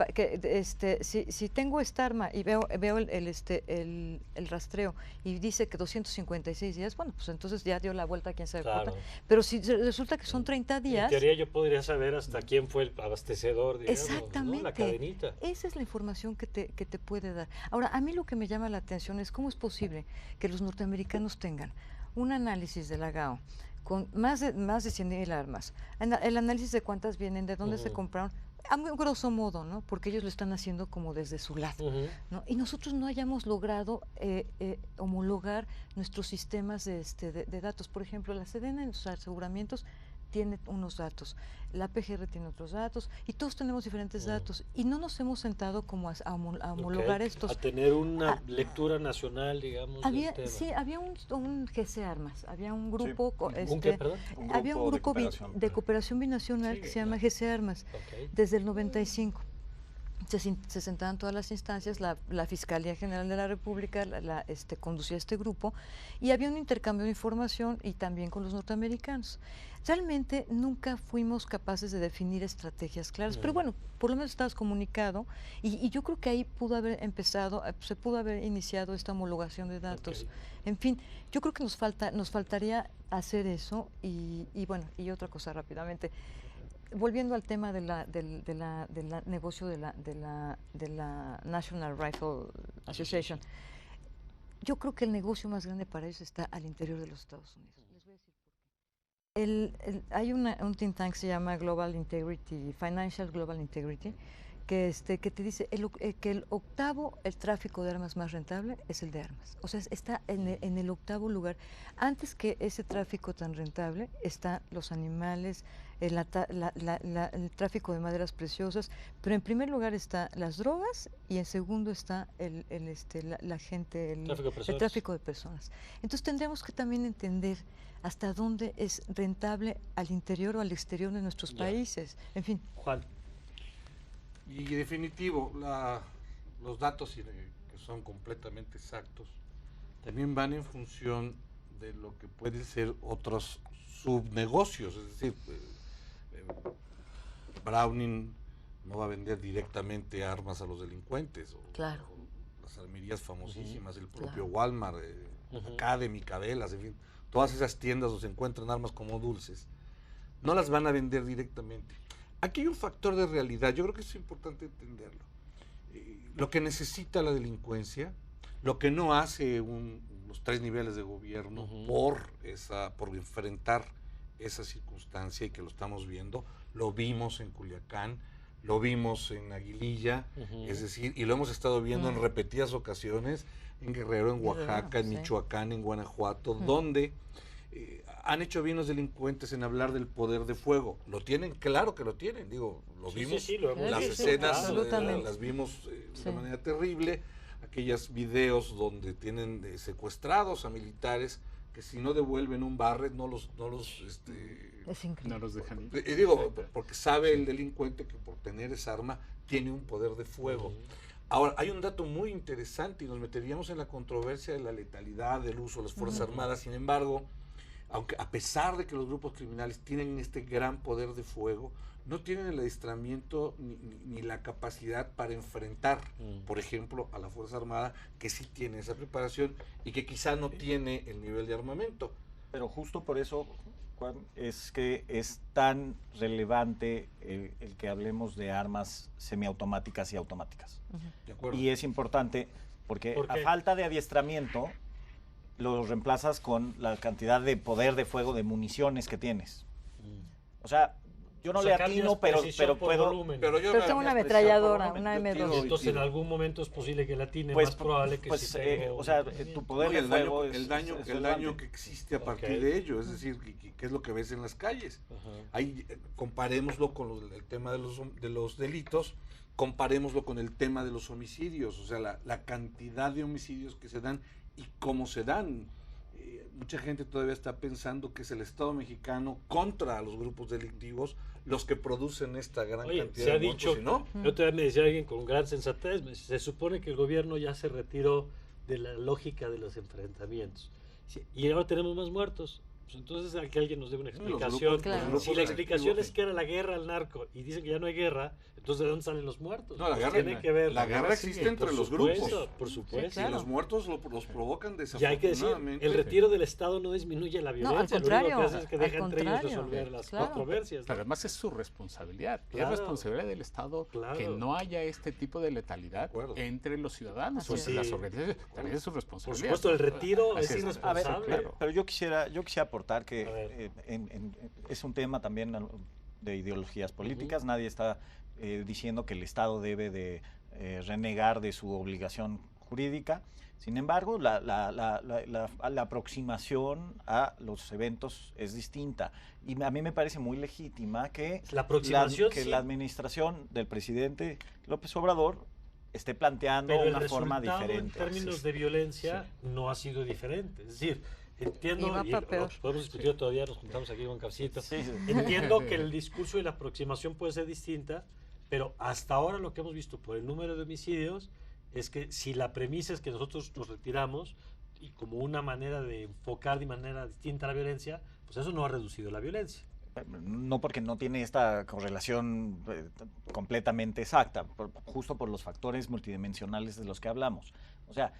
si tengo esta arma y veo el rastreo y dice que 256 días, bueno, pues entonces ya dio la vuelta a quién sabe Claro. cuánto. Pero si resulta que son 30 En días, teoría yo podría saber hasta quién fue el abastecedor, digamos, ¿no? exactamente. La cadenita. Esa es la información que te puede dar. Ahora, a mí lo que me llama la atención es cómo es posible que los norteamericanos tengan un análisis de la GAO con más de 100,000 armas, el análisis de cuántas vienen, de dónde se compraron, a muy grosso modo, ¿no? Porque ellos lo están haciendo como desde su lado, ¿no? Y nosotros no hayamos logrado homologar nuestros sistemas de datos. Por ejemplo, la Sedena en sus aseguramientos tiene unos datos, la PGR tiene otros datos y todos tenemos diferentes datos y no nos hemos sentado como a homologar Ok. estos. A tener una Ah, lectura nacional, digamos, Había, del tema. sí, había un GC Armas, había un grupo, ¿Un qué, perdón? había un grupo cooperación. de cooperación binacional Sí, que se llama claro. GC Armas Ok. desde el 95. Se sentaban todas las instancias, la Fiscalía General de la República conducía este grupo y había un intercambio de información y también con los norteamericanos. Realmente nunca fuimos capaces de definir estrategias claras, pero bueno, por lo menos estabas comunicado y yo creo que ahí se pudo haber iniciado esta homologación de datos. Ok. En fin, yo creo que nos faltaría hacer eso y bueno, y otra cosa rápidamente. Volviendo al tema del negocio de la National Rifle Association, yo creo que el negocio más grande para ellos está al interior de los Estados Unidos. Les voy a decir por qué. Hay un think tank que se llama Global Integrity, Financial Global Integrity, que te dice que el tráfico de armas más rentable es el de armas. O sea, está en el octavo lugar. Antes que ese tráfico tan rentable están los animales, el tráfico de maderas preciosas, pero en primer lugar está las drogas y en segundo está el tráfico de personas. Entonces tendríamos que también entender hasta dónde es rentable al interior o al exterior de nuestros países. En fin. Juan. Y definitivo, los datos que son completamente exactos también van en función de lo que pueden ser otros subnegocios, es decir, Browning no va a vender directamente armas a los delincuentes, o las armerías famosísimas, el propio Walmart, Academy, Cadelas, en fin, todas esas tiendas donde se encuentran armas como dulces, no las van a vender directamente. Aquí hay un factor de realidad, yo creo que es importante entenderlo. Lo que necesita la delincuencia, lo que no hace los 3 niveles de gobierno por enfrentar esa circunstancia, y que lo estamos viendo, lo vimos en Culiacán, lo vimos en Aguililla, es decir, y lo hemos estado viendo en repetidas ocasiones, en Guerrero, en Oaxaca, en Michoacán, en Guanajuato, donde han hecho bien los delincuentes en hablar del poder de fuego. Lo tienen, claro que lo tienen, digo, lo vimos, las escenas las vimos de manera terrible, aquellos videos donde tienen secuestrados a militares que si no devuelven un barret no los dejan ir. Y digo, porque sabe el delincuente que por tener esa arma tiene un poder de fuego. Ahora, hay un dato muy interesante y nos meteríamos en la controversia de la letalidad del uso de las Fuerzas Armadas. Sin embargo, aunque a pesar de que los grupos criminales tienen este gran poder de fuego, no tienen el adiestramiento ni la capacidad para enfrentar, por ejemplo, a la Fuerza Armada, que sí tiene esa preparación y que quizá no tiene el nivel de armamento. Pero justo por eso, Juan, es que es tan relevante el que hablemos de armas semiautomáticas y automáticas. De acuerdo. Y es importante porque a falta de adiestramiento los reemplazas con la cantidad de poder de fuego, de municiones que tienes. O sea, yo no le atino, pero puedo... Pero tengo una ametralladora, una M2. Entonces en algún momento es posible que la atine, más probable que si tengo... o sea, tu poder de fuego el daño que existe a partir de ello, es decir, que es lo que ves en las calles. Ahí comparémoslo con el tema de los delitos, comparémoslo con el tema de los homicidios, o sea, la cantidad de homicidios que se dan y cómo se dan. Mucha gente todavía está pensando que es el Estado mexicano contra los grupos delictivos los que producen esta gran cantidad se ha de muertos, dicho, ¿no? Yo te me decía alguien con gran sensatez, se supone que el gobierno ya se retiró de la lógica de los enfrentamientos y ahora tenemos más muertos. Pues entonces hay que alguien nos dé una explicación. Si la explicación es que era la guerra al narco y dicen que ya no hay guerra, entonces ¿de dónde salen los muertos? No, la guerra existe entre los grupos. Por supuesto. Y los muertos los provocan desafortunadamente. Y hay que decir, el retiro del Estado no disminuye la violencia. No, al contrario. Lo único que hace es que deja entre ellos resolver las controversias. Pero además es su responsabilidad. Es responsabilidad del Estado que no haya este tipo de letalidad entre los ciudadanos. Las organizaciones también es su responsabilidad. Por supuesto, el retiro es irresponsable. Pero yo quisiera aportar que es un tema también de ideologías políticas. Nadie está diciendo que el Estado debe de renegar de su obligación jurídica. Sin embargo, la aproximación a los eventos es distinta. Y a mí me parece muy legítima que la administración del presidente López Obrador esté planteando una forma diferente. En términos de violencia no ha sido diferente. Es decir, entiendo, y podemos discutir todavía, nos juntamos aquí con Cafecito. Entiendo que el discurso y la aproximación puede ser distinta, pero hasta ahora lo que hemos visto por el número de homicidios es que si la premisa es que nosotros nos retiramos y como una manera de enfocar de manera distinta la violencia, pues eso no ha reducido la violencia. No, porque no tiene esta correlación completamente exacta, justo por los factores multidimensionales de los que hablamos. O sea,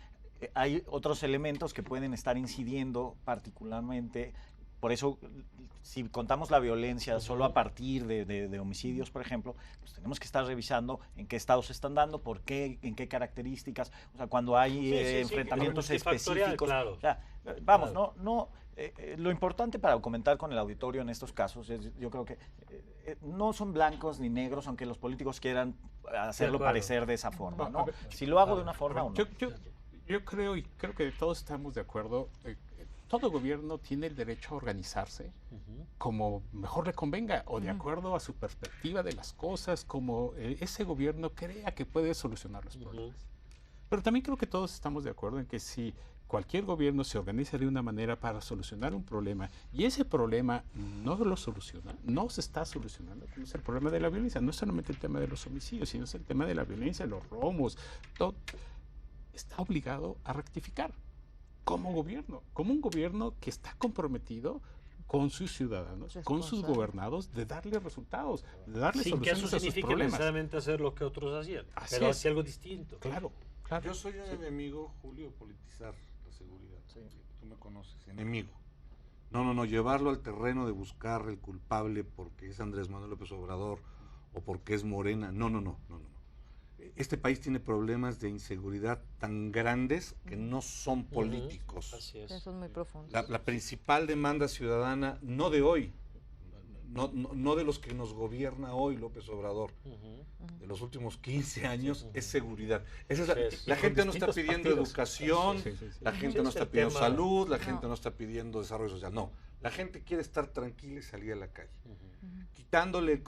hay otros elementos que pueden estar incidiendo particularmente. Por eso, si contamos la violencia solo a partir de homicidios, por ejemplo, pues tenemos que estar revisando en qué estados se están dando, por qué, en qué características, o sea, cuando hay enfrentamientos específicos. Claro. O sea, vamos, lo importante para comentar con el auditorio en estos casos es, yo creo que no son blancos ni negros, aunque los políticos quieran hacerlo parecer de esa forma, ¿no? Si lo hago de una forma o no. Yo creo que todos estamos de acuerdo. Todo gobierno tiene el derecho a organizarse como mejor le convenga o de acuerdo a su perspectiva de las cosas, como ese gobierno crea que puede solucionar los problemas. Pero también creo que todos estamos de acuerdo en que si cualquier gobierno se organiza de una manera para solucionar un problema y ese problema no lo soluciona, no se está solucionando, como es el problema de la violencia, no es solamente el tema de los homicidios, sino es el tema de la violencia, los robos, todo, está obligado a rectificar. como un gobierno que está comprometido con sus ciudadanos, con sus Responsable. gobernados, de darle resultados, de darle Sin que eso soluciones a sus signifique problemas. necesariamente hacer lo que otros hacían, Así pero es. hacia algo distinto. Claro, claro. Yo soy un enemigo, Julio, de politizar la seguridad. Tú me conoces, enemigo. No, llevarlo al terreno de buscar el culpable porque es Andrés Manuel López Obrador o porque es Morena. No. Este país tiene problemas de inseguridad tan grandes que no son políticos. Así es. Eso es muy profundo. La principal demanda ciudadana, no de hoy, no de los que nos gobierna hoy López Obrador, de los últimos 15 años, es seguridad. Esa es Así es. la Y gente con no está distintos pidiendo partidos. educación, Sí. la gente Sí, no es está el pidiendo tema. salud, la No. gente no está pidiendo desarrollo social. No, la gente quiere estar tranquila y salir a la calle. Ujú. Quitándole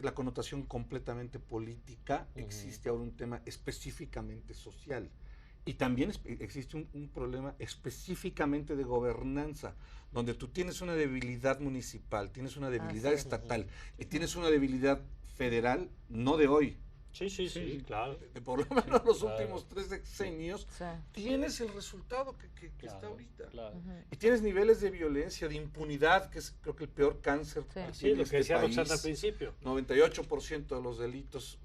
la connotación completamente política, existe ahora un tema específicamente social. Y también existe un problema específicamente de gobernanza, donde tú tienes una debilidad municipal, tienes una debilidad Así es. estatal y tienes una debilidad federal, no de hoy, Sí, claro. de por lo menos los Claro. últimos 3 sexenios, Sí. tienes el resultado que está Claro, ahorita. claro. Ujú. Y tienes niveles de violencia, de impunidad, que es creo que el peor cáncer Sí. que Sí, tiene lo este que decía país. Roxana al principio. 98% de los delitos,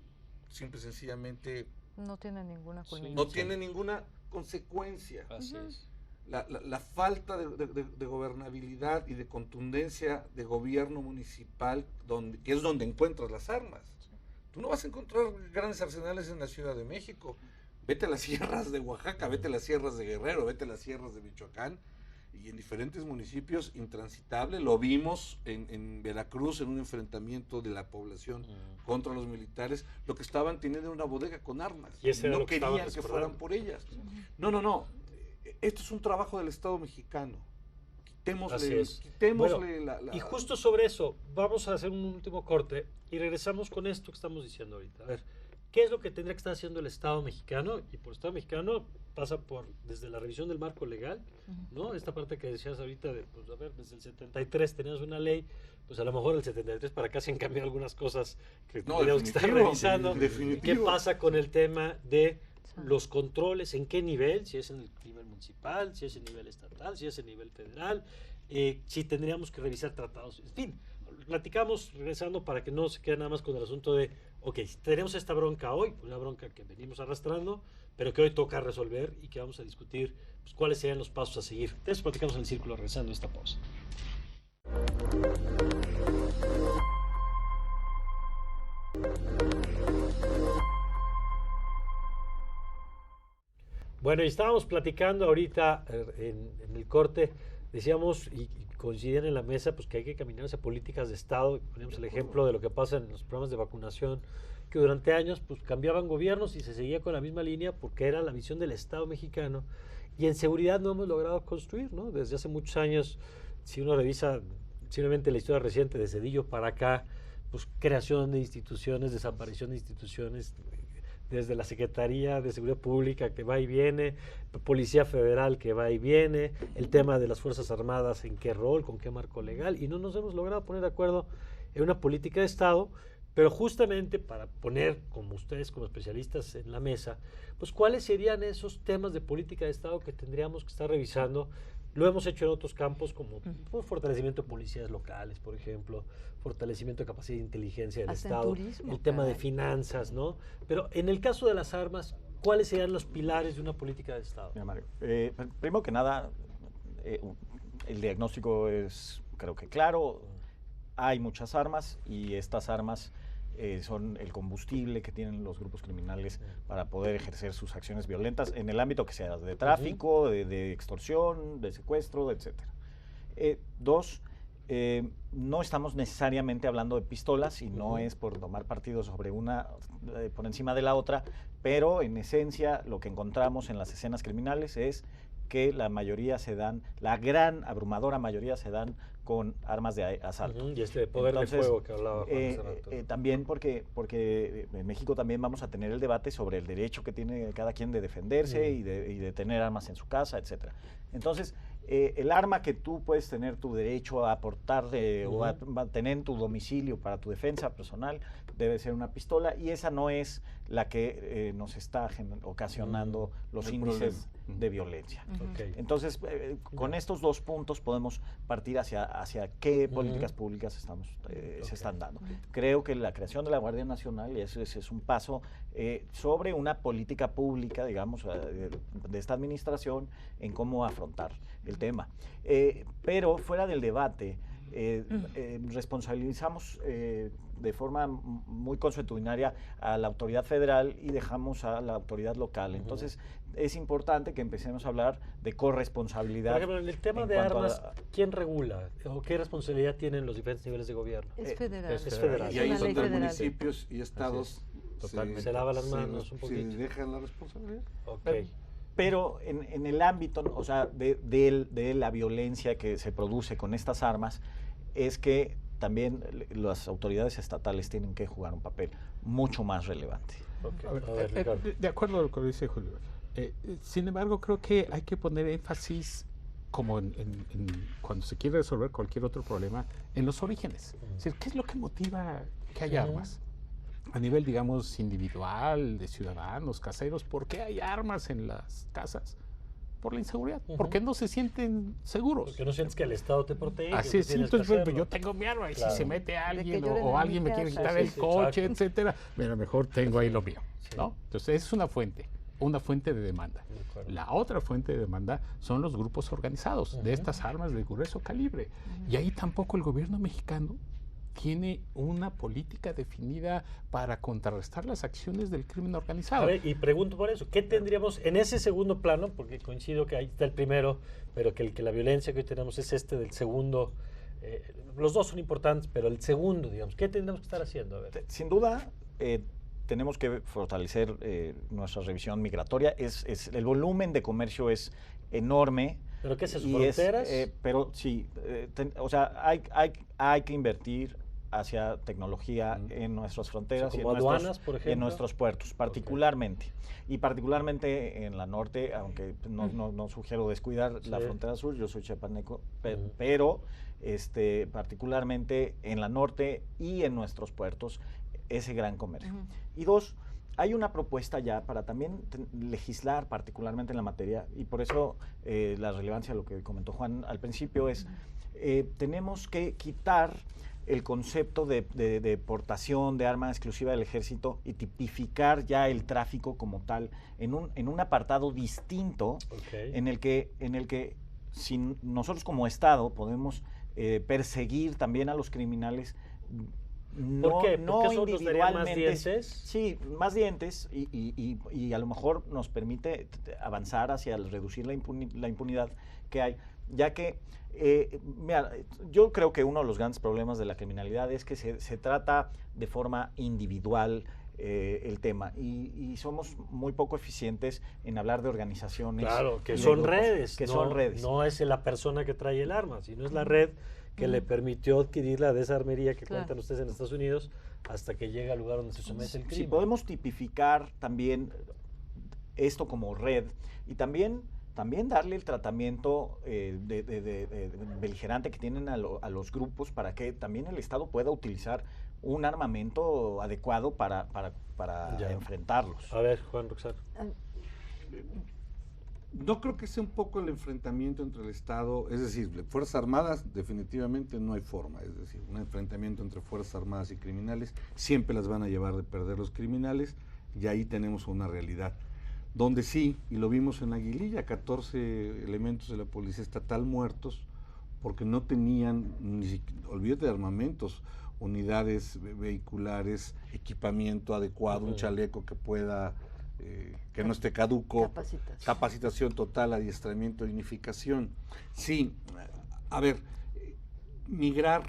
simple y sencillamente, No tiene ninguna Sí. culminación. no tienen ninguna consecuencia. Así es. La falta de gobernabilidad y de contundencia de gobierno municipal, que es donde encuentras las armas. Tú no vas a encontrar grandes arsenales en la Ciudad de México. Vete a las sierras de Oaxaca, vete a las sierras de Guerrero, vete a las sierras de Michoacán, y en diferentes municipios intransitable. Lo vimos en Veracruz, en un enfrentamiento de la población contra los militares, lo que estaban teniendo una bodega con armas. Y ese era No lo que estaban querían que resguardando. fueran por ellas. No. Esto es un trabajo del Estado mexicano. Así es. Quitémosle Bueno, Y justo sobre eso, vamos a hacer un último corte y regresamos con esto que estamos diciendo ahorita. A ver, ¿qué es lo que tendría que estar haciendo el Estado mexicano? Y por Estado mexicano pasa desde la revisión del marco legal, ¿no? Esta parte que decías ahorita de, pues a ver, desde el 73 tenías una ley, pues a lo mejor el 73 para acá se han cambiado algunas cosas que No, tendríamos que estar definitivo, revisando. definitivo. ¿Qué pasa con el tema de los controles? ¿En qué nivel? Si es en el nivel municipal, si es en nivel estatal, si es en nivel federal, si tendríamos que revisar tratados. En fin, platicamos regresando para que no se quede nada más con el asunto de, ok, tenemos esta bronca hoy, una bronca que venimos arrastrando, pero que hoy toca resolver y que vamos a discutir pues, cuáles serían los pasos a seguir. Entonces platicamos en el círculo regresando a esta pausa. Bueno, y estábamos platicando ahorita en el corte, decíamos y coincidían en la mesa pues que hay que caminar hacia políticas de Estado. Poníamos el ejemplo de lo que pasa en los programas de vacunación, que durante años pues cambiaban gobiernos y se seguía con la misma línea porque era la visión del Estado mexicano. Y en seguridad no hemos logrado construir, ¿no? Desde hace muchos años, si uno revisa simplemente la historia reciente de Zedillo para acá, pues creación de instituciones, desaparición de instituciones, desde la Secretaría de Seguridad Pública que va y viene, Policía Federal que va y viene, el tema de las Fuerzas Armadas, en qué rol, con qué marco legal, y no nos hemos logrado poner de acuerdo en una política de Estado, pero justamente para poner, como ustedes como especialistas en la mesa, pues cuáles serían esos temas de política de Estado que tendríamos que estar revisando. Lo hemos hecho en otros campos como fortalecimiento de policías locales, por ejemplo, fortalecimiento de capacidad de inteligencia del Hasta en Estado, turismo, el tema de caray. finanzas, ¿no? Pero en el caso de las armas, ¿cuáles serían los pilares de una política de Estado? Mira, Mario, primero que nada, el diagnóstico es, creo que claro, hay muchas armas y estas armas son el combustible que tienen los grupos criminales para poder ejercer sus acciones violentas en el ámbito que sea de tráfico, de extorsión, de secuestro, etcétera. Dos, no estamos necesariamente hablando de pistolas y no es por tomar partido sobre una por encima de la otra, pero en esencia lo que encontramos en las escenas criminales es que la mayoría se dan, la gran abrumadora mayoría se dan con armas de asalto. Y este poder Entonces, de fuego que hablaba Juan hace rato. también porque en México también vamos a tener el debate sobre el derecho que tiene cada quien de defenderse y de tener armas en su casa, etcétera. Entonces, el arma que tú puedes tener tu derecho a aportar o a tener en tu domicilio para tu defensa personal debe ser una pistola, y esa no es la que nos está ocasionando los El índices problema. de violencia. Ok. Entonces, con estos 2 puntos podemos partir hacia qué políticas públicas se están dando. Creo que la creación de la Guardia Nacional es un paso sobre una política pública, digamos, de esta administración en cómo afrontar el tema. Pero fuera del debate, responsabilizamos de forma muy consuetudinaria a la autoridad federal y dejamos a la autoridad local. Entonces, es importante que empecemos a hablar de corresponsabilidad. Por ejemplo, en el tema de armas, ¿quién regula o qué responsabilidad tienen los diferentes niveles de gobierno? Es federal. Es federal. Y ahí una es ley donde federal. municipios y estados Totalmente. Se lava las manos un poquito. Se dejan la responsabilidad. Ok. Pero en el ámbito, o sea, de la violencia que se produce con estas armas, es que también las autoridades estatales tienen que jugar un papel mucho más relevante. Ok. A ver, A ver, Ricardo. de acuerdo a lo que dice Julio. Sin embargo, creo que hay que poner énfasis, como cuando se quiere resolver cualquier otro problema, en los orígenes. Es decir, ¿qué es lo que motiva que haya armas? A nivel, digamos, individual, de ciudadanos, caseros, ¿por qué hay armas en las casas? Por la inseguridad. ¿Por qué no se sienten seguros? Porque no sientes que el Estado te protege. Así es, tienes entonces que bueno, hacerlo. yo tengo mi arma y Claro. si se mete alguien lloren o en alguien mi me quiere casa. quitar Sí, el sí, coche, exacto. etcétera, mira, mejor tengo ahí lo mío, ¿no? Entonces es una fuente de demanda. De acuerdo. La otra fuente de demanda son los grupos organizados de estas armas de grueso calibre. Y ahí tampoco el gobierno mexicano tiene una política definida para contrarrestar las acciones del crimen organizado. A ver, y pregunto por eso, ¿qué tendríamos en ese segundo plano? Porque coincido que ahí está el primero, pero que la violencia que hoy tenemos es del segundo. Los dos son importantes, pero el segundo, digamos, ¿qué tendríamos que estar haciendo? A ver. Sin duda, tenemos que fortalecer nuestra revisión migratoria. El volumen de comercio es enorme. ¿Pero qué es eso? y ¿Fronteras? pero sí, o sea, hay que invertir hacia tecnología en nuestras fronteras Sí, y como en, nuestros, aduanas, por y en ejemplo. nuestros puertos, particularmente. Y particularmente en la norte, aunque no sugiero descuidar la Sí. frontera sur, yo soy chiapaneco, Ujú. pero particularmente en la norte y en nuestros puertos, ese gran comercio. Y 2, hay una propuesta ya para también legislar particularmente en la materia, y por eso la relevancia de lo que comentó Juan al principio es, tenemos que quitar el concepto de portación de arma exclusiva del ejército y tipificar ya el tráfico como tal en un apartado distinto Ok. en el que si nosotros como Estado podemos perseguir también a los criminales. ¿Por qué? No ¿Porque eso nos daría más individualmente. dientes? Sí, más dientes y a lo mejor nos permite avanzar hacia reducir la impunidad que hay, ya que, mira, yo creo que uno de los grandes problemas de la criminalidad es que se trata de forma individual el tema y somos muy poco eficientes en hablar de organizaciones. Claro, y que de son grupos, redes. Que no, son redes. No es la persona que trae el arma, sino es la red que le permitió adquirir la desarmería que Claro. cuentan ustedes en Estados Unidos hasta que llega al lugar donde se somete el crimen. Si podemos tipificar también esto como red y también darle el tratamiento beligerante que tienen a los grupos para que también el Estado pueda utilizar un armamento adecuado para Ya. enfrentarlos. A ver, Juan Roxana. No creo que sea un poco el enfrentamiento entre el Estado, es decir, de Fuerzas Armadas definitivamente no hay forma, es decir, un enfrentamiento entre Fuerzas Armadas y criminales, siempre las van a llevar de perder los criminales, y ahí tenemos una realidad. Donde sí, y lo vimos en Aguililla, 14 elementos de la Policía Estatal muertos porque no tenían, olvídate de armamentos, unidades vehiculares, equipamiento adecuado, un chaleco que pueda, que no esté caduco, capacitación total, adiestramiento, unificación. Sí, a ver, migrar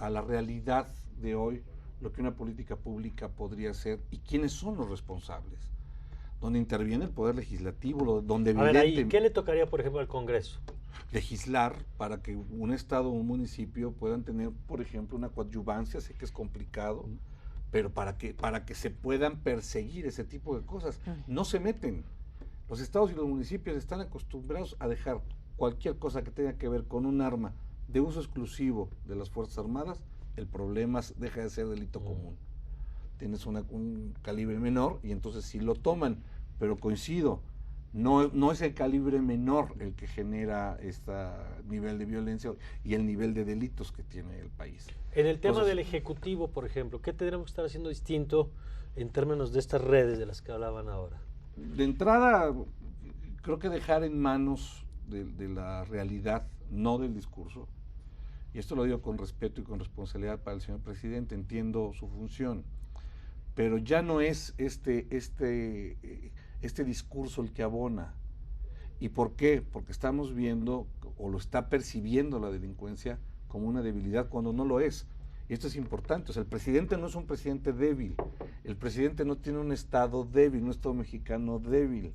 a la realidad de hoy, lo que una política pública podría ser y quiénes son los responsables. Donde interviene el Poder Legislativo, donde A ver, ahí, evidentemente ¿qué le tocaría, por ejemplo, al Congreso? legislar para que un estado o un municipio puedan tener, por ejemplo, una coadyuvancia, sé que es complicado, pero para que se puedan perseguir ese tipo de cosas. No se meten. Los estados y los municipios están acostumbrados a dejar cualquier cosa que tenga que ver con un arma de uso exclusivo de las Fuerzas Armadas, el problema deja de ser delito común. Tienes un calibre menor y entonces sí lo toman, pero coincido, No es el calibre menor el que genera este nivel de violencia y el nivel de delitos que tiene el país. En el tema Entonces, del Ejecutivo, por ejemplo, ¿qué tendríamos que estar haciendo distinto en términos de estas redes de las que hablaban ahora? De entrada, creo que dejar en manos de la realidad, no del discurso, y esto lo digo con respeto y con responsabilidad para el señor presidente, entiendo su función, pero ya no es este discurso el que abona. ¿Y por qué? Porque estamos viendo, o lo está percibiendo la delincuencia como una debilidad cuando no lo es. Y esto es importante, o sea, el presidente no es un presidente débil, el presidente no tiene un Estado débil, un Estado mexicano débil,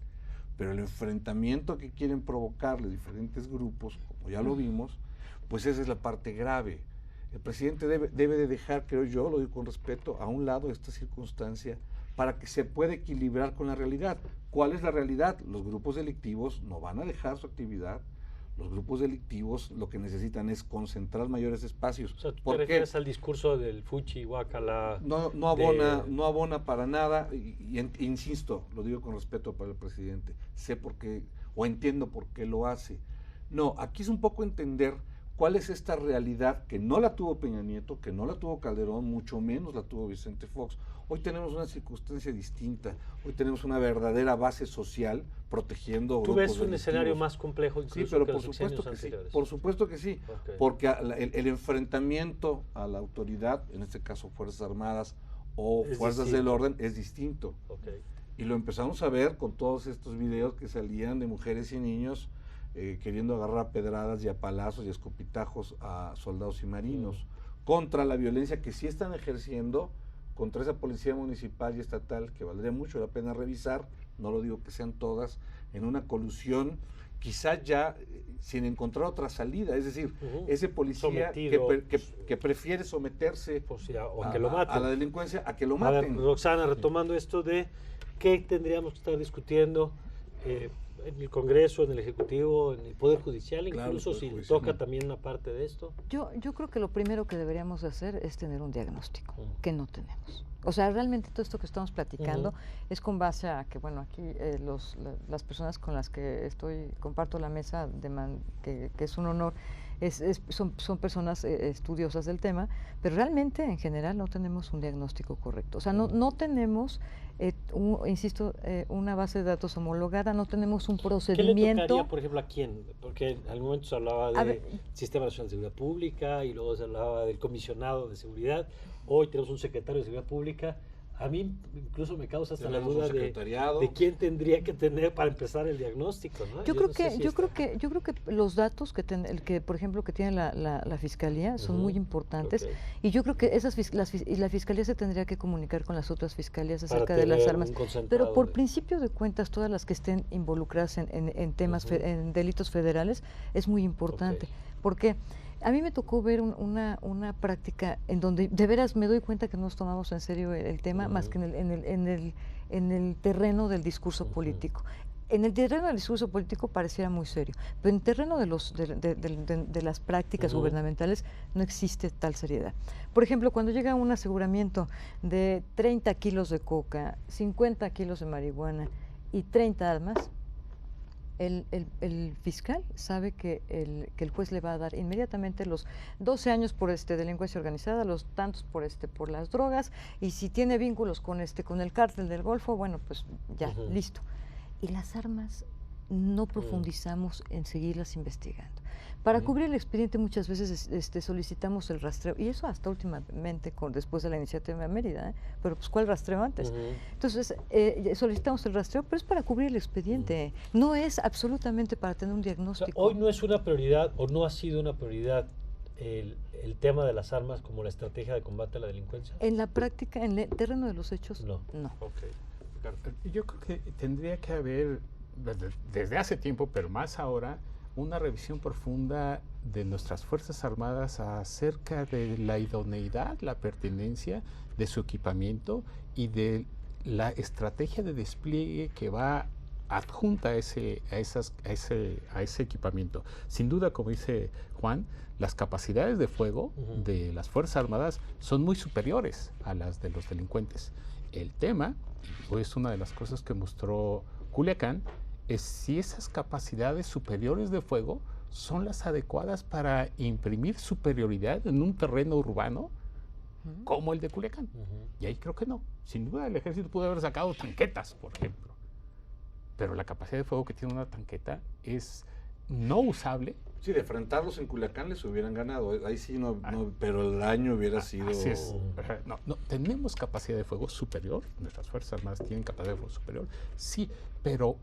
pero el enfrentamiento que quieren provocarle diferentes grupos, como ya lo vimos, pues esa es la parte grave. El presidente debe de dejar, creo yo, lo digo con respeto, a un lado esta circunstancia para que se pueda equilibrar con la realidad. ¿Cuál es la realidad? Los grupos delictivos no van a dejar su actividad. Los grupos delictivos lo que necesitan es concentrar mayores espacios. O sea, ¿tú ¿Por te qué? refieres al discurso del fuchi, guácala? No abona para nada, insisto, lo digo con respeto para el presidente, sé por qué, o entiendo por qué lo hace. No, aquí es un poco entender cuál es esta realidad que no la tuvo Peña Nieto, que no la tuvo Calderón, mucho menos la tuvo Vicente Fox. Hoy tenemos una circunstancia distinta, hoy tenemos una verdadera base social protegiendo ¿Tú grupos ves un delictivos. escenario más complejo incluso Sí, pero que por los supuesto sexenios que sí, anteriores? por supuesto que sí, Ok. porque el enfrentamiento a la autoridad, en este caso Fuerzas Armadas o Es Fuerzas distinto. del Orden, es distinto. Ok. Y lo empezamos a ver con todos estos videos que salían de mujeres y niños queriendo agarrar a pedradas y a palazos y a escopitajos a soldados y marinos, contra la violencia que sí están ejerciendo contra esa policía municipal y estatal, que valdría mucho la pena revisar, no lo digo que sean todas, en una colusión, quizá ya sin encontrar otra salida, es decir, ese policía Sometido, que prefiere someterse Pues sí, o a que lo maten. a la delincuencia, a que lo A ver, maten. Roxana, retomando esto de qué tendríamos que estar discutiendo en el Congreso, en el Ejecutivo, en el Poder Judicial, Claro, incluso el Poder si le Judicial. toca también una parte de esto. Yo creo que lo primero que deberíamos hacer es tener un diagnóstico, Mm. que no tenemos. O sea, realmente todo esto que estamos platicando es con base a que, bueno, aquí las personas con las que comparto la mesa, que es un honor, son personas estudiosas del tema, pero realmente en general no tenemos un diagnóstico correcto. O sea, no tenemos, insisto, una base de datos homologada, no tenemos un ¿Qué le procedimiento. tocaría, por ejemplo, a quién? Porque al momento se hablaba A del ver. Sistema Nacional de Seguridad Pública y luego se hablaba del Comisionado de Seguridad. Hoy tenemos un Secretario de Seguridad Pública. A mí incluso me causa hasta la Tenemos duda un secretariado. de quién tendría que tener para empezar el diagnóstico, ¿no? Yo creo no sé que si yo está- creo que los datos que por ejemplo que tiene la fiscalía son muy importantes Ok. y yo creo que la fiscalía se tendría que comunicar con las otras fiscalías Para acerca de las tener armas, un concentrado pero por de- principio de cuentas todas las que estén involucradas en temas en delitos federales es muy importante, Ok. porque a mí me tocó ver una práctica en donde de veras me doy cuenta que no nos tomamos en serio el tema más que en el terreno del discurso político. En el terreno del discurso político pareciera muy serio, pero en el terreno de las prácticas gubernamentales no existe tal seriedad. Por ejemplo, cuando llega un aseguramiento de 30 kilos de coca, 50 kilos de marihuana y 30 armas, el fiscal sabe que el juez le va a dar inmediatamente los 12 años por delincuencia organizada, los tantos por las drogas, y si tiene vínculos con el cártel del Golfo, bueno, pues ya, listo. Y las armas no profundizamos en seguirlas investigando. Para cubrir el expediente muchas veces solicitamos el rastreo, y eso hasta últimamente, después de la iniciativa de Mérida, pero pues ¿cuál rastreo antes? Entonces, solicitamos el rastreo, pero es para cubrir el expediente, no es absolutamente para tener un O sea, diagnóstico. hoy no es una prioridad o no ha sido una prioridad el tema de las armas como la estrategia de combate a la delincuencia. En la práctica, en el terreno de los hechos, No. no. Yo creo que tendría que haber, desde hace tiempo, pero más ahora, una revisión profunda de nuestras Fuerzas Armadas acerca de la idoneidad, la pertinencia de su equipamiento y de la estrategia de despliegue que va adjunta a ese equipamiento. Sin duda, como dice Juan, las capacidades de fuego de las Fuerzas Armadas son muy superiores a las de los delincuentes. El tema, es una de las cosas que mostró Culiacán, es si esas capacidades superiores de fuego son las adecuadas para imprimir superioridad en un terreno urbano como el de Culiacán. Y ahí creo que no. Sin duda el ejército pudo haber sacado tanquetas, por ejemplo. Pero la capacidad de fuego que tiene una tanqueta es no usable. Sí, de enfrentarlos en Culiacán les hubieran ganado. Ahí sí pero el daño hubiera sido... Así es. No, tenemos capacidad de fuego superior. Nuestras Fuerzas Armadas tienen capacidad de fuego superior. Sí, pero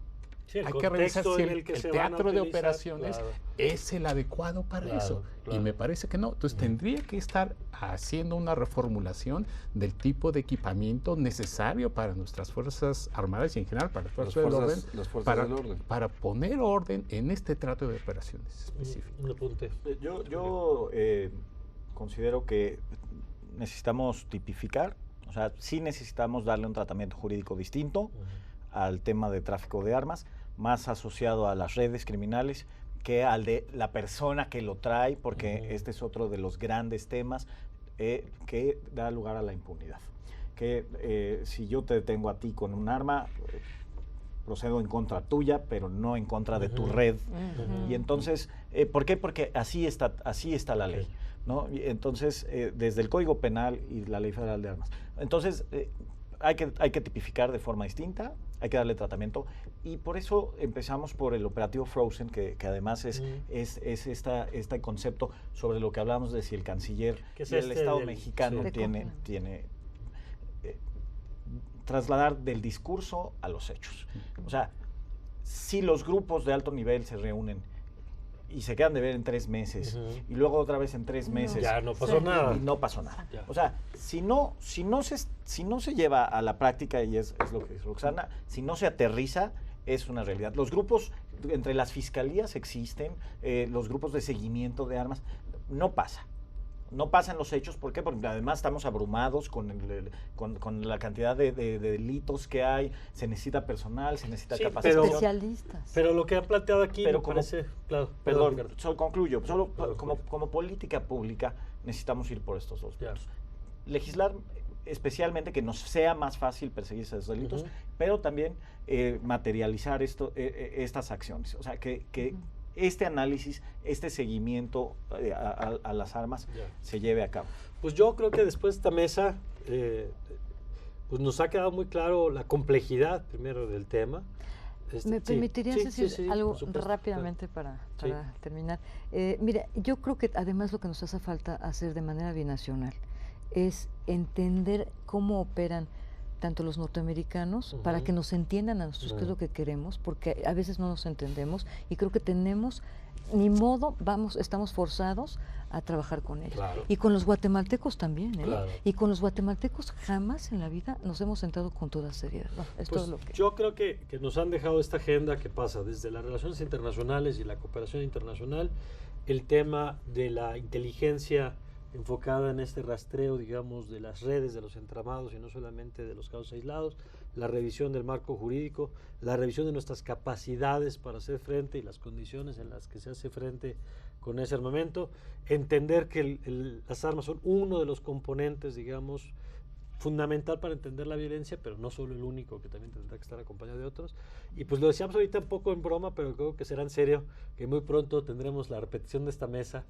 Sí, hay que revisar si el se teatro van a de utilizar, operaciones claro, es el adecuado para eso. claro. Y me parece que no. Entonces tendría que estar haciendo una reformulación del tipo de equipamiento necesario para nuestras Fuerzas Armadas y en general para las Fuerzas del Orden, para poner orden en este trato de operaciones específico. Un apunte. Yo considero que necesitamos tipificar, o sea, sí necesitamos darle un tratamiento jurídico distinto al tema de tráfico de armas, más asociado a las redes criminales que al de la persona que lo trae, porque este es otro de los grandes temas que da lugar a la impunidad. Que si yo te detengo a ti con un arma, procedo en contra tuya, pero no en contra de tu red. Y entonces, ¿por qué? Porque así está la ley, ¿no? Y entonces, desde el Código Penal y la Ley Federal de Armas. Entonces, hay que tipificar de forma distinta, hay que darle tratamiento, y por eso empezamos por el operativo Frozen, que además es este concepto sobre lo que hablamos de si el canciller del Estado mexicano tiene trasladar del discurso a los hechos. O sea, si los grupos de alto nivel se reúnen y se quedan de ver en 3 meses y luego otra vez en 3 meses ya no pasó nada. Y no pasó nada. Ya. O sea, si no se lleva a la práctica, y es lo que dice Roxana, si no se aterriza, es una realidad. Los grupos entre las fiscalías existen, los grupos de seguimiento de armas, no pasa. No pasan los hechos, ¿por qué? Porque además estamos abrumados con la cantidad de delitos que hay, se necesita personal, se necesita capacitación. Especialistas. Pero lo que han planteado aquí Pero me como- parece... Claro, Perdón, Ricardo. solo concluyo. Claro, Como política pública necesitamos ir por estos dos Ya. puntos. Legislar especialmente que nos sea más fácil perseguir esos delitos, pero también materializar estas acciones. O sea, que este análisis, este seguimiento a las armas Ya. se lleve a cabo. Pues yo creo que después de esta mesa, pues nos ha quedado muy claro la complejidad, primero, del tema. ¿Me permitirías decir algo por supuesto, rápidamente para Sí. terminar? Mira, yo creo que además lo que nos hace falta hacer de manera binacional es entender cómo operan tanto los norteamericanos para que nos entiendan a nosotros qué es lo que queremos, porque a veces no nos entendemos y creo que tenemos, ni modo, estamos forzados a trabajar con ellos. Claro. Y con los guatemaltecos también, ¿eh? Claro. Y con los guatemaltecos jamás en la vida nos hemos sentado con toda seriedad. No, es Pues todo lo que... yo creo que nos han dejado esta agenda que pasa desde las relaciones internacionales y la cooperación internacional, el tema de la inteligencia enfocada en este rastreo, digamos, de las redes, de los entramados y no solamente de los casos aislados, la revisión del marco jurídico, la revisión de nuestras capacidades para hacer frente y las condiciones en las que se hace frente con ese armamento, entender que las armas son uno de los componentes, digamos, fundamental para entender la violencia, pero no solo el único, que también tendrá que estar acompañado de otros. Y pues lo decíamos ahorita un poco en broma, pero creo que será en serio, que muy pronto tendremos la repetición de esta mesa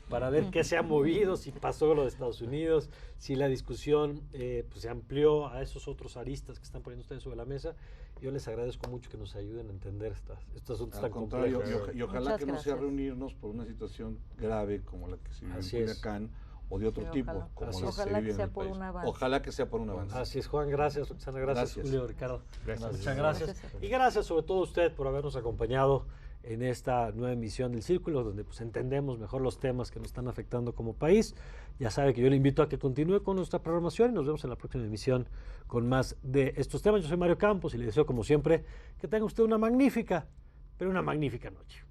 para ver qué se ha movido, si pasó lo de Estados Unidos, si la discusión pues se amplió a esos otros aristas que están poniendo ustedes sobre la mesa. Yo les agradezco mucho que nos ayuden a entender estos asuntos Al tan contrario, complejos. y ojalá Muchas que no sea gracias. reunirnos por una situación grave como la que se vive en Así es. Culiacán o de otro Sí, tipo, ojalá. como Así la es. que se Ojalá vive que en sea el por país. un avance. Ojalá que sea por un avance. Así es, Juan, gracias, Roxana, gracias, Gracias. Julio, Ricardo. Gracias. Muchas gracias. Gracias. Y gracias sobre todo a usted por habernos acompañado en esta nueva emisión del Círculo, donde pues entendemos mejor los temas que nos están afectando como país. Ya sabe que yo le invito a que continúe con nuestra programación y nos vemos en la próxima emisión con más de estos temas. Yo soy Mario Campos y le deseo, como siempre, que tenga usted una magnífica, pero una magnífica noche.